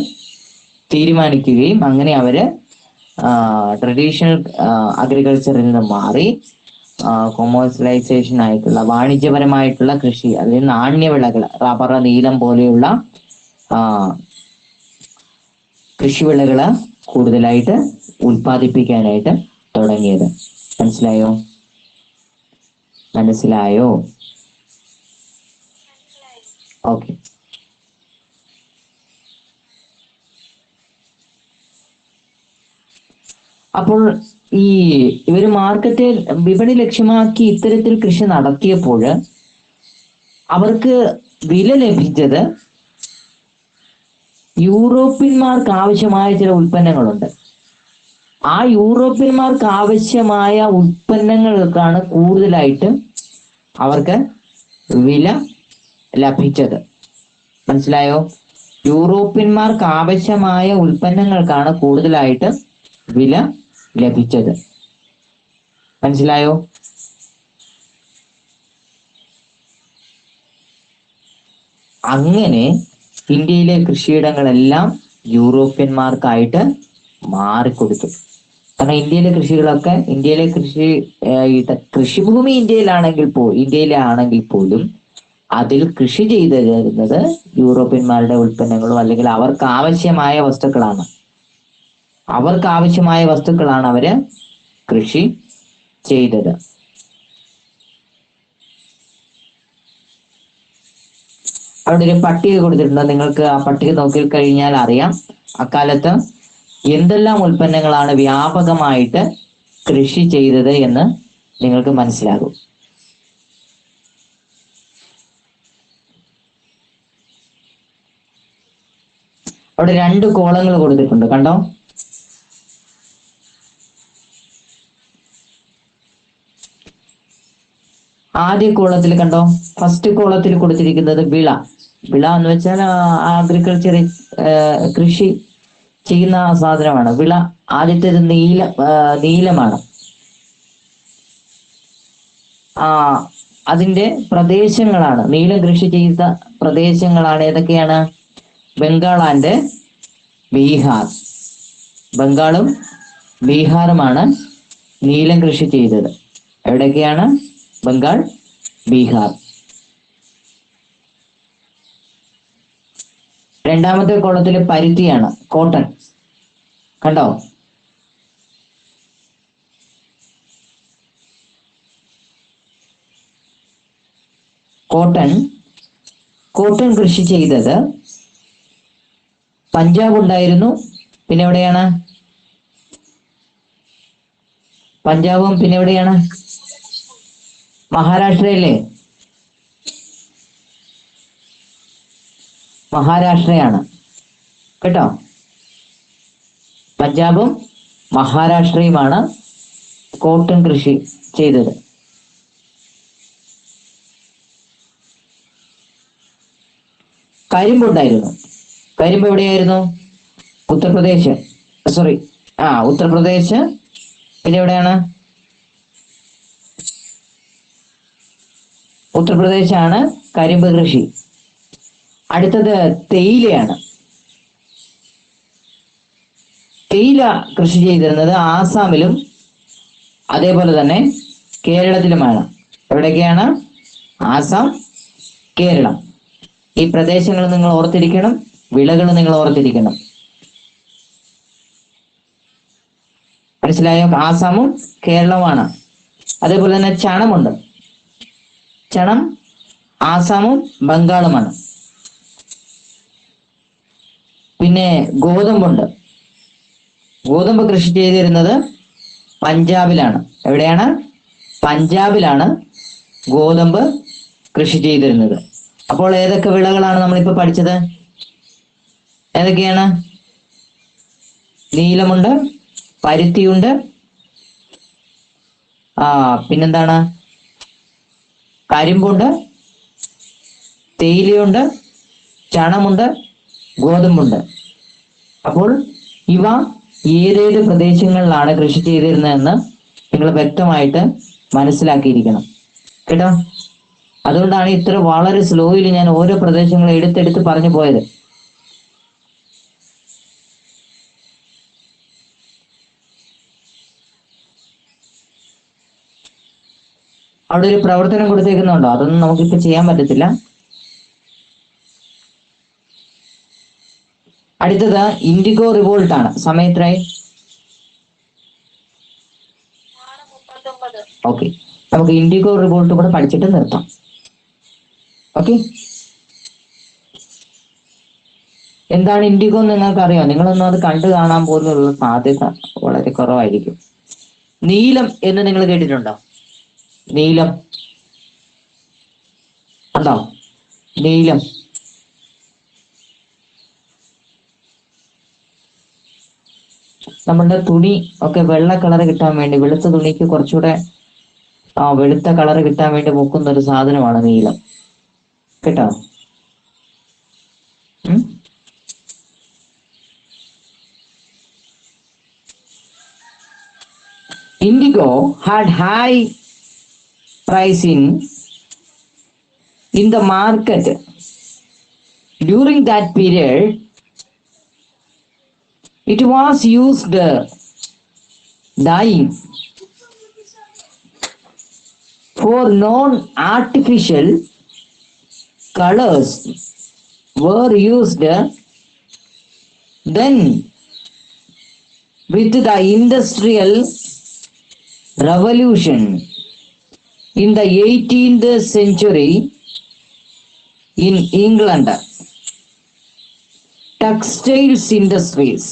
തീരുമാനിക്കുകയും അങ്ങനെ അവര് ട്രഡീഷണൽ അഗ്രികൾച്ചറിൽ നിന്ന് മാറി കൊമേഴ്സ്യലൈസേഷൻ ആയിട്ടുള്ള വാണിജ്യപരമായിട്ടുള്ള കൃഷി, അല്ലെങ്കിൽ നാണ്യവിളകൾ, റബ്ബർ, നീലം പോലെയുള്ള കൃഷിവിളകള് കൂടുതലായിട്ട് ഉൽപ്പാദിപ്പിക്കാനായിട്ട് തുടങ്ങിയത്. മനസ്സിലായോ? ഓക്കെ. അപ്പോൾ ഇവര് വിപണി ലക്ഷ്യമാക്കി ഇത്തരത്തിൽ കൃഷി നടത്തിയപ്പോൾ അവർക്ക് വില ലഭിച്ചത് യൂറോപ്യന്മാർക്ക് ആവശ്യമായ ചില ഉൽപ്പന്നങ്ങളുണ്ട്. ആ യൂറോപ്യന്മാർക്ക് ആവശ്യമായ ഉൽപ്പന്നങ്ങൾക്കാണ് കൂടുതലായിട്ട് അവർക്ക് വില ലഭിച്ചത്. മനസ്സിലായോ? യൂറോപ്യന്മാർക്ക് ആവശ്യമായ ഉൽപ്പന്നങ്ങൾക്കാണ് കൂടുതലായിട്ട് വില ലഭിച്ചത്. മനസ്സിലായോ? അങ്ങനെ ഇന്ത്യയിലെ കൃഷിയിടങ്ങളെല്ലാം യൂറോപ്യന്മാർക്കായിട്ട് മാറിക്കൊടുത്തു. കാരണം ഇന്ത്യയിലെ കൃഷിഭൂമി ഇന്ത്യയിലാണെങ്കിൽ പോലും അതിൽ കൃഷി ചെയ്ത് തരുന്നത് യൂറോപ്യന്മാരുടെ ഉൽപ്പന്നങ്ങളും അല്ലെങ്കിൽ അവർക്ക് ആവശ്യമായ വസ്തുക്കളാണ് അവര് കൃഷി ചെയ്തത്. അവിടെ ഒരു പട്ടിക കൊടുത്തിട്ടുണ്ട്. നിങ്ങൾക്ക് ആ പട്ടിക നോക്കിക്കഴിഞ്ഞാൽ അറിയാം അക്കാലത്ത് എന്തെല്ലാം ഉൽപ്പന്നങ്ങളാണ് വ്യാപകമായിട്ട് കൃഷി ചെയ്തത് എന്ന് നിങ്ങൾക്ക് മനസ്സിലാകും. അവിടെ 2 കോളങ്ങൾ കൊടുത്തിട്ടുണ്ട്, കണ്ടോ? ആദ്യ കോളത്തിൽ കണ്ടോ? ഫസ്റ്റ് കോളത്തിൽ കൊടുത്തിരിക്കുന്നത് വിള എന്ന് വെച്ചാൽ അഗ്രികൾച്ചർ, കൃഷി ചെയ്യുന്ന സാധനമാണ് വിള. ആദ്യത്തേത് നീലമാണ്. അതിന്റെ പ്രദേശങ്ങളാണ്, നീലം കൃഷി ചെയ്ത പ്രദേശങ്ങളാണ് ഏതൊക്കെയാണ്? ബംഗാൾ ആൻഡ് ബീഹാർ. ബംഗാളും ബീഹാറുമാണ് നീലം കൃഷി ചെയ്തത്. എവിടെയൊക്കെയാണ്? ബംഗാൾ, ബീഹാർ. രണ്ടാമത്തെ കോളത്തിൽ പരുത്തിയാണ്, കോട്ടൺ. കണ്ടോ? കോട്ടൺ കൃഷി ചെയ്തത് പഞ്ചാബ് ഉണ്ടായിരുന്നു. പിന്നെ എവിടെയാണ്? പഞ്ചാബും പിന്നെ എവിടെയാണ്? മഹാരാഷ്ട്രയല്ലേ? മഹാരാഷ്ട്രയാണ് കേട്ടോ. പഞ്ചാബും മഹാരാഷ്ട്രയുമാണ് കോട്ടൺ കൃഷി ചെയ്തത്. കരിമ്പുണ്ടായിരുന്നു. കരിമ്പ് എവിടെയായിരുന്നു? ഉത്തർപ്രദേശ്, സോറി, ഉത്തർപ്രദേശ്. പിന്നെ എവിടെയാണ്? ഉത്തർപ്രദേശാണ് കരിമ്പ് കൃഷി. അടുത്തത് തേയിലയാണ്. തേയില കൃഷി ചെയ്തിരുന്നത് ആസാമിലും അതേപോലെ തന്നെ കേരളത്തിലുമാണ്. എവിടെയൊക്കെയാണ്? ആസാം, കേരളം. ഈ പ്രദേശങ്ങൾ നിങ്ങൾ ഓർത്തിരിക്കണം, വിളകൾ നിങ്ങൾ ഓർത്തിരിക്കണം. മനസ്സിലായോ? ആസാമും കേരളവുമാണ്. അതേപോലെ തന്നെ ചണമുണ്ട്. ചണം ആസാമും ബംഗാളുമാണ്. പിന്നെ ഗോതമ്പുണ്ട്. ഗോതമ്പ് കൃഷി ചെയ്തിരുന്നത് പഞ്ചാബിലാണ്. എവിടെയാണ്? പഞ്ചാബിലാണ് ഗോതമ്പ് കൃഷി ചെയ്തിരുന്നത്. അപ്പോൾ ഏതൊക്കെ വിളകളാണ് നമ്മളിപ്പോ പഠിച്ചത്? ഏതൊക്കെയാണ്? നീലമുണ്ട്, പരുത്തിയുണ്ട്, പിന്നെന്താണ്? കരിമ്പുണ്ട്, തേയിലയുണ്ട്, ചണമുണ്ട്, ഗോതമ്പുണ്ട്. അപ്പോൾ ഇവ ഏതേത് പ്രദേശങ്ങളിലാണ് കൃഷി ചെയ്തിരുന്നതെന്ന് നിങ്ങൾ വ്യക്തമായിട്ട് മനസ്സിലാക്കിയിരിക്കണം കേട്ടോ. അതുകൊണ്ടാണ് ഇത്ര വളരെ സ്ലോയിൽ ഞാൻ ഓരോ പ്രദേശങ്ങളും എടുത്തെടുത്ത് പറഞ്ഞു പോയത്. അവിടെ ഒരു പ്രവർത്തനം കൊടുത്തേക്കുന്നുണ്ടോ? അതൊന്നും നമുക്കിപ്പോ ചെയ്യാൻ പറ്റത്തില്ല. അടുത്തത് ഇൻഡിഗോ റിവോൾട്ട് ആണ്. സമയം എത്രയായി? ഓക്കെ, നമുക്ക് ഇൻഡിഗോ റിവോൾട്ട് കൂടെ പഠിച്ചിട്ട് നിർത്താം. ഓക്കെ, എന്താണ് ഇൻഡിഗോ എന്ന് നിങ്ങൾക്ക് അറിയോ? നിങ്ങളൊന്നും അത് കണ്ടു കാണാൻ പോലുള്ള സാധ്യത വളരെ കുറവായിരിക്കും. നീലം എന്ന് നിങ്ങൾ കേട്ടിട്ടുണ്ടോ? നീലം ഉണ്ടോ? നീലം നമ്മളുടെ തുണി ഒക്കെ വെള്ള കളർ കിട്ടാൻ വേണ്ടി, വെളുത്ത തുണിക്ക് കുറച്ചുകൂടെ വെളുത്ത കളർ കിട്ടാൻ വേണ്ടി മുക്കുന്ന ഒരു സാധനമാണ് നീലം കേട്ടോ. Indigo had high pricing in the market during that period. It was used dyeing for non-artificial colors were used. Then with the industrial revolution in the 18th century in England, textiles industries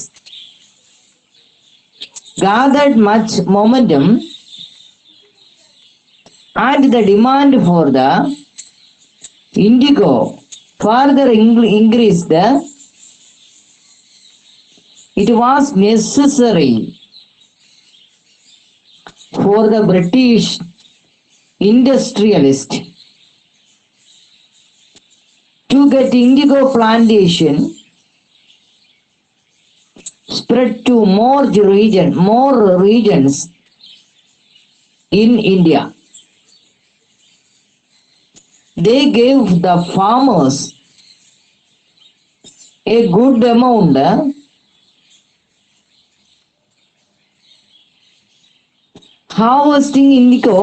gathered much momentum and the demand for the indigo further increased. It was necessary for the British industrialist to get indigo plantation spread to more regions in India. They gave the farmers a good amount harvesting indigo,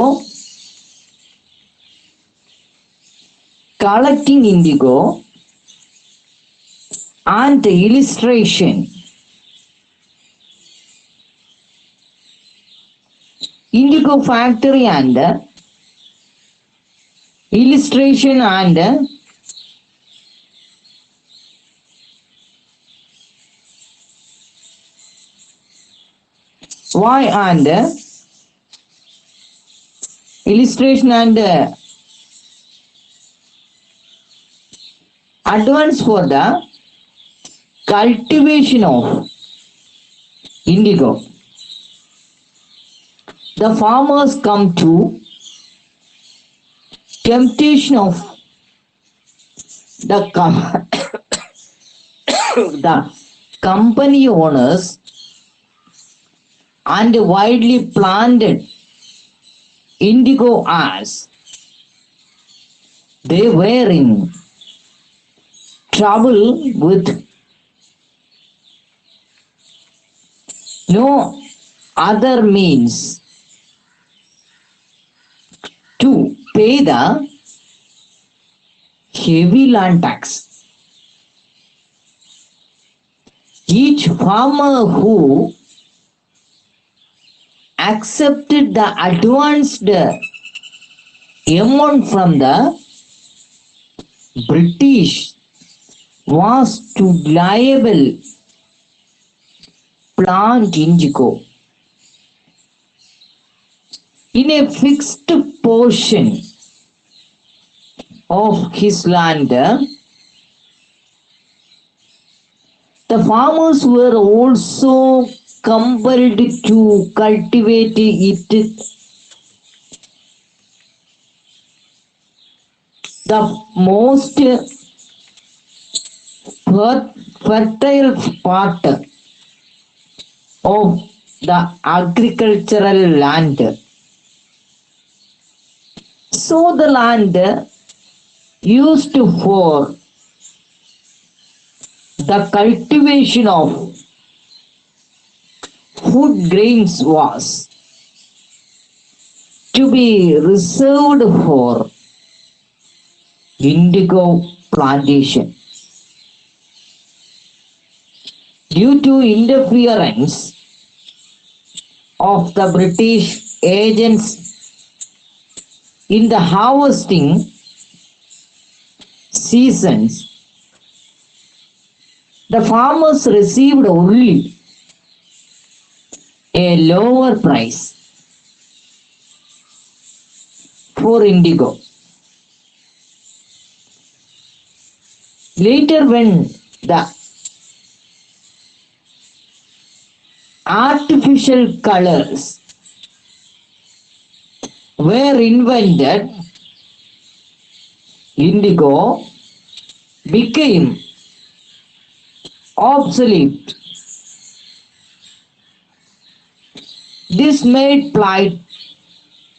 collecting indigo, and illustration. Indigo factory and illustration and why and illustration and advance for the cultivation of indigo. The farmers come to temptation of the company owners and widely planted indigo as they were in trouble with no other means to pay the heavy land tax. Each farmer who accepted the advanced amount from the British was to liable plant indigo in a fixed portion of his land. The farmers were also compelled to cultivate it the most fertile part of the agricultural land. So the land used for the cultivation of food grains was to be reserved for indigo plantation. Due to interference of the British agents in the harvesting seasons, the farmers received only a lower price for indigo. Later, when the artificial colors were invented, indigo became obsolete. This made plight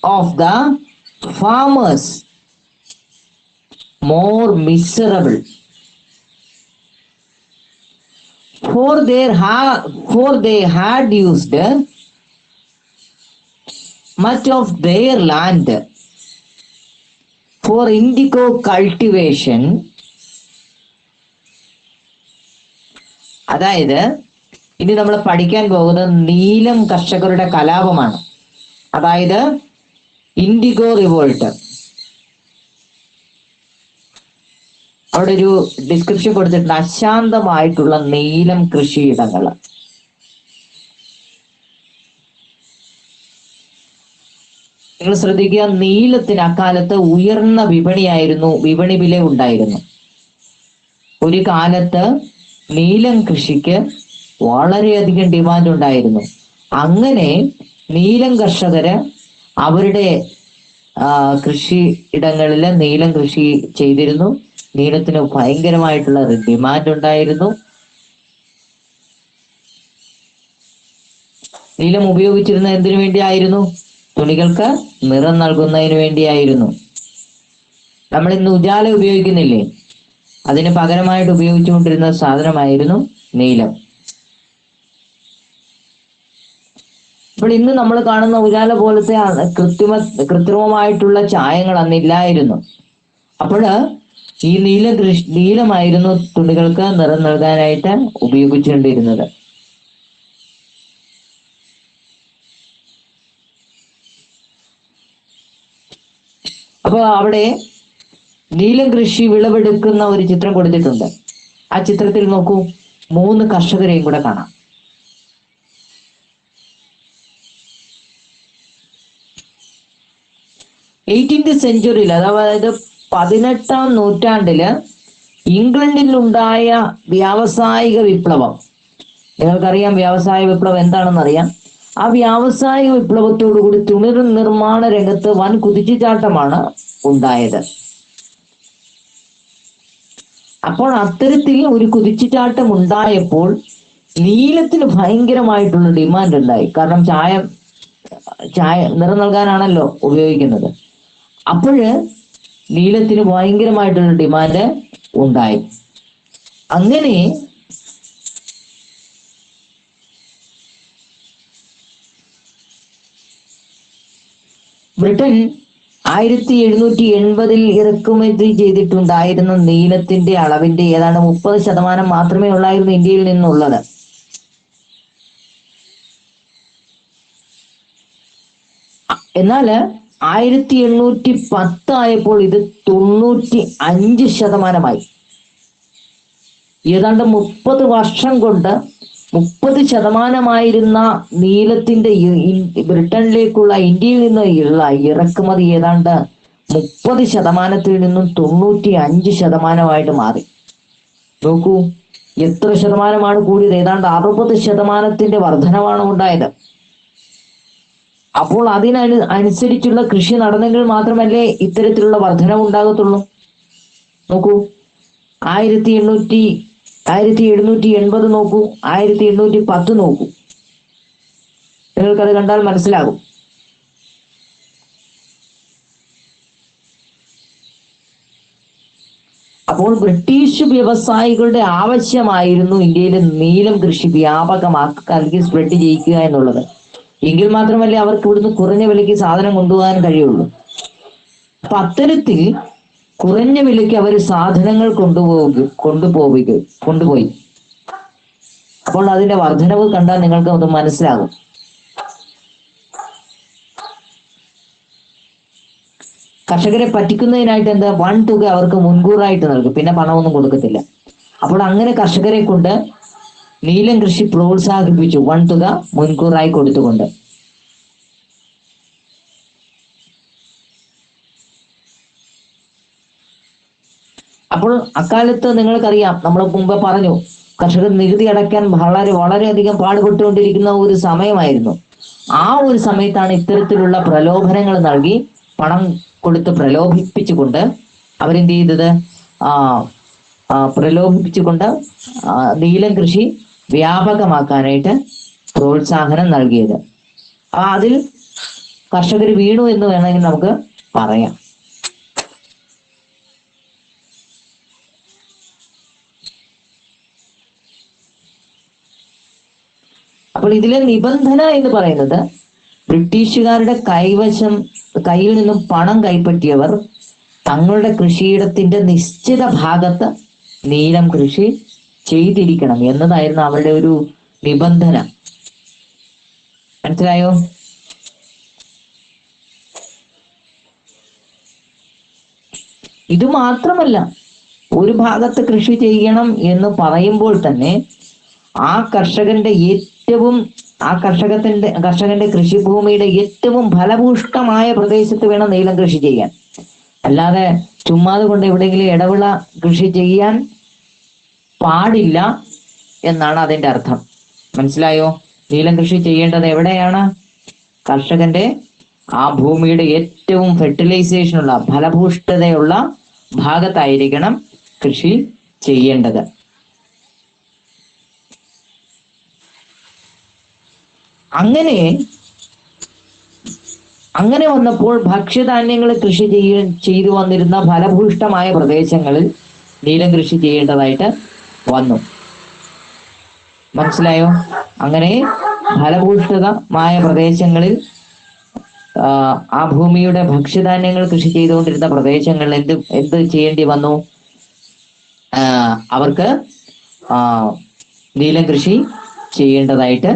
of the farmers more miserable, for they had used much of their land for indigo cultivation. അതായത് ഇനി നമ്മൾ പഠിക്കാൻ പോകുന്നത് നീലം കർഷകരുടെ കലാപമാണ്, അതായത് IndiGo revolt. അവിടെ ഒരു description കൊടുത്തിട്ടുണ്ട്, അശാന്തമായിട്ടുള്ള നീലം കൃഷിയിടങ്ങൾ. നിങ്ങൾ ശ്രദ്ധിക്കുക, നീലത്തിന് അക്കാലത്ത് ഉയർന്ന വിപണി വില ഉണ്ടായിരുന്നു. ഒരു കാലത്ത് നീലം കൃഷിക്ക് വളരെയധികം ഡിമാൻഡ് ഉണ്ടായിരുന്നു. അങ്ങനെ നീലം കർഷകര് അവരുടെ കൃഷി ഇടങ്ങളിൽ നീലം കൃഷി ചെയ്തിരുന്നു. നീലത്തിന് ഭയങ്കരമായിട്ടുള്ള ഡിമാൻഡ് ഉണ്ടായിരുന്നു. നീലം ഉപയോഗിച്ചിരുന്നത് എന്തിനു വേണ്ടിയായിരുന്നു? തുണികൾക്ക് നിറം നൽകുന്നതിന് വേണ്ടിയായിരുന്നു. നമ്മൾ ഇന്ന് ഉജാല ഉപയോഗിക്കുന്നില്ലേ, അതിന് പകരമായിട്ട് ഉപയോഗിച്ചുകൊണ്ടിരുന്ന സാധനമായിരുന്നു നീലം. അപ്പോൾ ഇന്ന് നമ്മൾ കാണുന്ന ഉജാല പോലത്തെ കൃത്രിമമായിട്ടുള്ള ചായങ്ങൾ അന്നില്ലായിരുന്നു. അപ്പോൾ ഈ നീലമായിരുന്നു തുണികൾക്ക് നിറം നൽകാനായിട്ട് ഉപയോഗിച്ചുകൊണ്ടിരുന്നത്. അപ്പൊ അവിടെ നീലം കൃഷി വിളവെടുക്കുന്ന ഒരു ചിത്രം കൊടുത്തിട്ടുണ്ട്. ആ ചിത്രത്തിൽ നോക്കൂ, 3 കർഷകരെയും കൂടെ കാണാം. എയ്റ്റീൻത് സെഞ്ചുറിയിൽ, അതായത് 18ാം നൂറ്റാണ്ടില് ഇംഗ്ലണ്ടിലുണ്ടായ വ്യാവസായിക വിപ്ലവം, നിങ്ങൾക്കറിയാം വ്യാവസായ വിപ്ലവം എന്താണെന്ന് അറിയാം. ആ വ്യാവസായിക വിപ്ലവത്തോടുകൂടി തുണി നിർമ്മാണ രംഗത്ത് വൻ കുതിച്ചുചാട്ടമാണ് ഉണ്ടായത്. അപ്പോൾ അത്തരത്തിൽ ഒരു കുതിച്ചുചാട്ടം ഉണ്ടായപ്പോൾ നീലത്തിന് ഭയങ്കരമായിട്ടുള്ള ഡിമാൻഡ് ഉണ്ടായി. കാരണം ചായ നിറം നൽകാനാണല്ലോ ഉപയോഗിക്കുന്നത്. അപ്പോഴ് നീലത്തിന് ഭയങ്കരമായിട്ടുള്ള ഡിമാൻഡ് ഉണ്ടായി. അങ്ങനെ ബ്രിട്ടൻ 1780 ഇറക്കുമതി ചെയ്തിട്ടുണ്ടായിരുന്ന നീലത്തിന്റെ അളവിന്റെ ഏതാണ്ട് 30% മാത്രമേ ഉള്ളായിരുന്നു ഇന്ത്യയിൽ നിന്നുള്ളത്. എന്നാൽ 1810 ആയപ്പോൾ ഇത് 95%. ഏതാണ്ട് 30 വർഷം കൊണ്ട് 30% നീലത്തിന്റെ ബ്രിട്ടനിലേക്കുള്ള ഇന്ത്യയിൽ നിന്നുള്ള ഇറക്കുമതി ഏതാണ്ട് 30% നിന്നും 95% മാറി. നോക്കൂ, എത്ര ശതമാനമാണ് കൂടിയത്? ഏതാണ്ട് 60% വർധനമാണ് ഉണ്ടായത്. അപ്പോൾ അനുസരിച്ചുള്ള കൃഷി നടന്നെങ്കിൽ മാത്രമല്ലേ ഇത്തരത്തിലുള്ള വർധനവ് ഉണ്ടാകത്തുള്ളൂ. നോക്കൂ, 1780 നോക്കൂ, 1810 നോക്കൂ, നിങ്ങൾക്കത് കണ്ടാൽ മനസ്സിലാകും. അപ്പോൾ ബ്രിട്ടീഷ് വ്യവസായികളുടെ ആവശ്യമായിരുന്നു ഇന്ത്യയിലെ നീലം കൃഷി വ്യാപകമാക്കുക, അല്ലെങ്കിൽ സ്പ്രെഡ് ചെയ്യിക്കുക എന്നുള്ളത്. എങ്കിൽ മാത്രമല്ലേ അവർക്ക് ഇവിടുന്ന് കുറഞ്ഞ വിലയ്ക്ക് സാധനം കൊണ്ടുപോകാൻ കഴിയുള്ളൂ. അപ്പൊ അത്തരത്തിൽ കുറഞ്ഞ വിലയ്ക്ക് അവർ സാധനങ്ങൾ കൊണ്ടുപോയി. അപ്പോൾ അതിന്റെ വർധനവ് കണ്ടാൽ നിങ്ങൾക്ക് അത് മനസ്സിലാകും. കർഷകരെ പറ്റിക്കുന്നതിനായിട്ട് എന്താ, വൻ തുക അവർക്ക് മുൻകൂറായിട്ട് നൽകും, പിന്നെ പണമൊന്നും കൊടുക്കത്തില്ല. അപ്പോൾ അങ്ങനെ കർഷകരെ കൊണ്ട് നീലം കൃഷി പ്രോത്സാഹിപ്പിച്ചു, വൻ തുക മുൻകൂറായി കൊടുത്തുകൊണ്ട്. അപ്പോൾ അക്കാലത്ത് നിങ്ങൾക്കറിയാം, നമ്മൾ മുമ്പ് പറഞ്ഞു, കർഷകർ നികുതി അടയ്ക്കാൻ വളരെയധികം പാടുപെട്ടുകൊണ്ടിരിക്കുന്ന ഒരു സമയമായിരുന്നു. ആ ഒരു സമയത്താണ് ഇത്തരത്തിലുള്ള പ്രലോഭനങ്ങൾ നൽകി പണം കൊടുത്ത് പ്രലോഭിപ്പിച്ചുകൊണ്ട് അവരെന്ത് ചെയ്തത്, പ്രലോഭിപ്പിച്ചുകൊണ്ട് നീലം കൃഷി വ്യാപകമാക്കാനായിട്ട് പ്രോത്സാഹനം നൽകിയത്. അതിൽ കർഷകർ വീണു എന്ന് വേണമെങ്കിൽ നമുക്ക് പറയാം. അപ്പോൾ ഇതിലെ നിബന്ധന എന്ന് പറയുന്നത്, ബ്രിട്ടീഷുകാരുടെ കയ്യിൽ നിന്നും പണം കൈപ്പറ്റിയവർ തങ്ങളുടെ കൃഷിയിടത്തിന്റെ നിശ്ചിത ഭാഗത്ത് നീലം കൃഷി ചെയ്തിരിക്കണം എന്നതായിരുന്നു അവരുടെ ഒരു നിബന്ധന. മനസ്സിലായോ? ഇത് മാത്രമല്ല, ഒരു ഭാഗത്ത് കൃഷി ചെയ്യണം എന്ന് പറയുമ്പോൾ തന്നെ ആ കർഷകന്റെ കൃഷിഭൂമിയുടെ ഏറ്റവും ഫലഭൂഷ്ടമായ പ്രദേശത്ത് വേണം നീലം കൃഷി ചെയ്യാൻ. അല്ലാതെ ചുമ്മാതെ കൊണ്ട് എവിടെയെങ്കിലും ഇടവിള കൃഷി ചെയ്യാൻ പാടില്ല എന്നാണ് അതിന്റെ അർത്ഥം. മനസ്സിലായോ? നീലം കൃഷി ചെയ്യേണ്ടത് എവിടെയാണ്? കർഷകന്റെ ആ ഭൂമിയുടെ ഏറ്റവും ഫെർട്ടിലൈസേഷനുള്ള, ഫലഭൂഷ്ടതയുള്ള ഭാഗത്തായിരിക്കണം കൃഷി ചെയ്യേണ്ടത്. അങ്ങനെ വന്നപ്പോൾ ഭക്ഷ്യധാന്യങ്ങൾ കൃഷി ചെയ്തു വന്നിരുന്ന ഫലഭൂഷ്ടമായ പ്രദേശങ്ങളിൽ നീലം കൃഷി ചെയ്യേണ്ടതായിട്ട് വന്നു. മനസ്സിലായോ? അങ്ങനെ ഫലഭൂഷ്ടമായ പ്രദേശങ്ങളിൽ, ആ ഭൂമിയുടെ ഭക്ഷ്യധാന്യങ്ങൾ കൃഷി ചെയ്തുകൊണ്ടിരുന്ന പ്രദേശങ്ങളിൽ എന്ത് ചെയ്യേണ്ടി വന്നു? അവർക്ക് നീലം കൃഷി ചെയ്യേണ്ടതായിട്ട്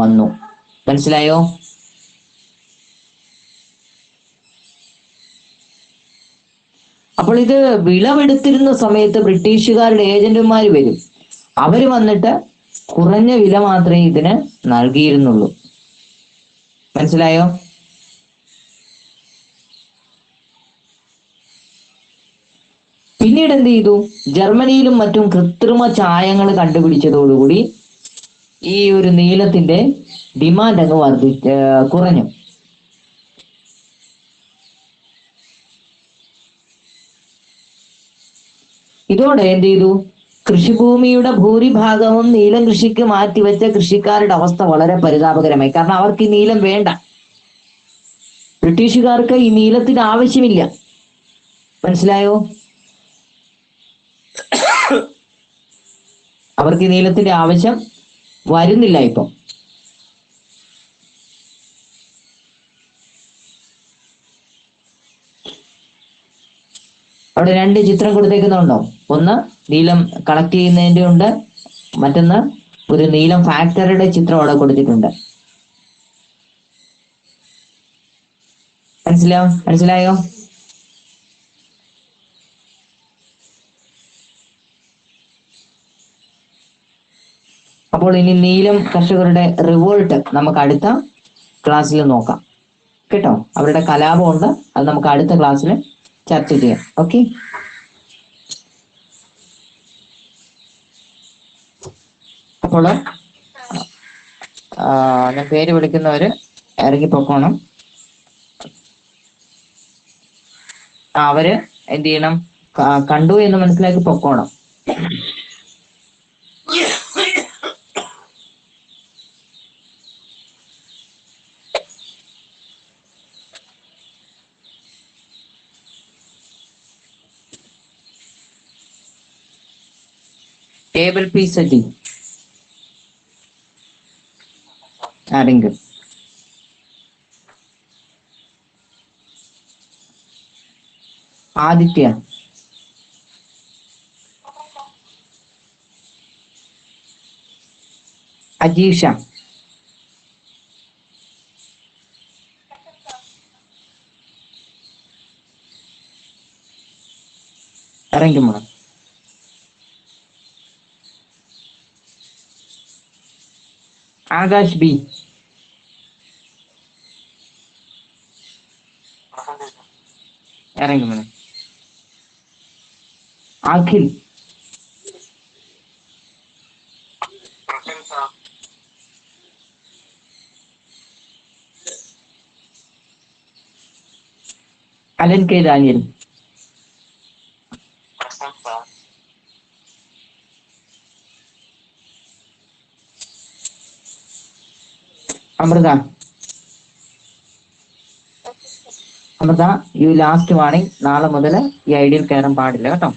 വന്നു. മനസ്സിലായോ? അപ്പോൾ ഇത് വിളവെടുത്തിരുന്ന സമയത്ത് ബ്രിട്ടീഷുകാരുടെ ഏജന്റുമാർ വരും. അവര് വന്നിട്ട് കുറഞ്ഞ വില മാത്രമേ ഇതിന് നൽകിയിരുന്നുള്ളൂ. മനസ്സിലായോ? പിന്നീട് എന്ത് ചെയ്തു? ജർമ്മനിയിലും മറ്റും കൃത്രിമ ചായങ്ങൾ കണ്ടുപിടിച്ചതോടുകൂടി ഈ ഒരു നീലത്തിന്റെ ഡിമാൻഡ് അങ്ങ് കുറഞ്ഞു. ഇതോടെ എന്ത് ചെയ്തു? കൃഷിഭൂമിയുടെ ഭൂരിഭാഗവും നീലം കൃഷിക്ക് മാറ്റിവെച്ച കൃഷിക്കാരുടെ അവസ്ഥ വളരെ പരിതാപകരമായി. കാരണം അവർക്ക് ഈ നീലം വേണ്ട. ബ്രിട്ടീഷുകാർക്ക് ഈ നീലത്തിന് ആവശ്യമില്ല. മനസ്സിലായോ? അവർക്ക് ഈ നീലത്തിന്റെ ആവശ്യം വരുന്നില്ല ഇപ്പം. അവിടെ രണ്ട് ചിത്രം കൊടുത്തേക്കുന്നുണ്ടോ? ഒന്ന് നീലം കളക്ട് ചെയ്യുന്നതിന്റെ ഉണ്ട്, മറ്റൊന്ന് ഒരു നീലം ഫാക്ടറിയുടെ ചിത്രം അവിടെ കൊടുത്തിട്ടുണ്ട്. മനസ്സിലായോ? അപ്പോൾ ഇനി നീലം കർഷകരുടെ റിവോൾട്ട് നമുക്ക് അടുത്ത ക്ലാസ്സിൽ നോക്കാം കേട്ടോ. അവരുടെ കലാപമുണ്ട്, അത് നമുക്ക് അടുത്ത ക്ലാസ്സിൽ ചർച്ച ചെയ്യാം. ഓക്കെ, അപ്പോൾ ഞാൻ പേര് വിളിക്കുന്നവര് ഇറങ്ങി പൊക്കോണം. അവര് എന്ത് ചെയ്യണം? കണ്ടു എന്ന് മനസ്സിലാക്കി പൊക്കോണം. ടേബിൾ പീസ് സെറ്റി ആരെങ്കിലും? ആദിത്യ, അജീഷ, ഇറങ്ങുമോ? ആകാശ് ബി, ഇറങ്ങുമോ? Akhil, Alan K Daniel, Amrita. Amrita, you last warning, നാളെ മുതൽ ഈ ഐഡിയിൽ കയറാൻ പാടില്ല കേട്ടോ.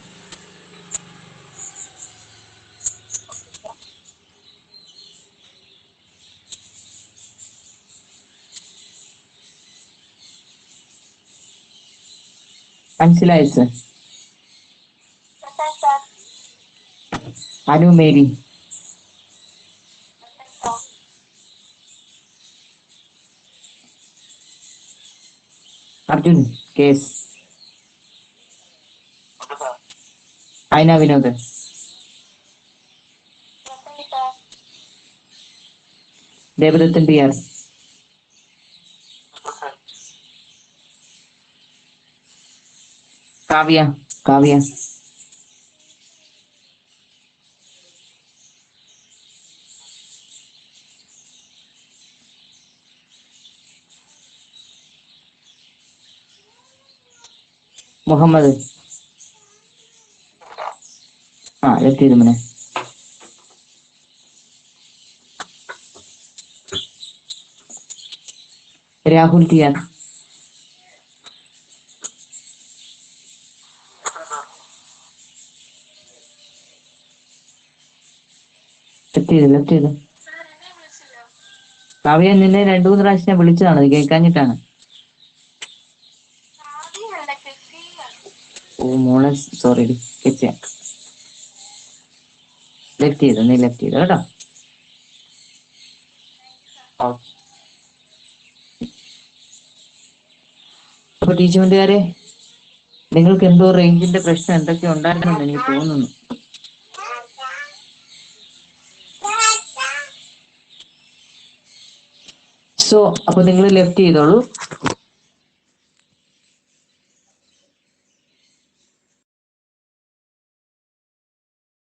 മനസ്സിലായി sir? Anu Mary, Arjun K S, Ayana Vinod, Devadathan P R, Kavya, Muhammad. എത്തിയത് മോനെ. രാഹുൽ ടി ആർ, ലെഫ്റ്റ് ചെയ്ത്. കാവ്യ, നിന്നെ 2-3 പ്രാവശ്യം ഞാൻ വിളിച്ചതാണ്, അത് കേൾക്കാഞ്ഞിട്ടാണ്. ഓ മോളെ, സോറി. ലെഫ്റ്റ് ചെയ്തു, നീ ലെഫ്റ്റ് ചെയ്തു കേട്ടോ. അപ്പൊ ടീച്ചർമാരെ, നിങ്ങൾക്ക് എന്തോ റേഞ്ചിന്റെ പ്രശ്നം എന്തൊക്കെ ഉണ്ടായിരുന്നെന്ന് എനിക്ക് തോന്നുന്നു. സോ അപ്പൊ നിങ്ങൾ ലെഫ്റ്റ് ചെയ്തോളൂ.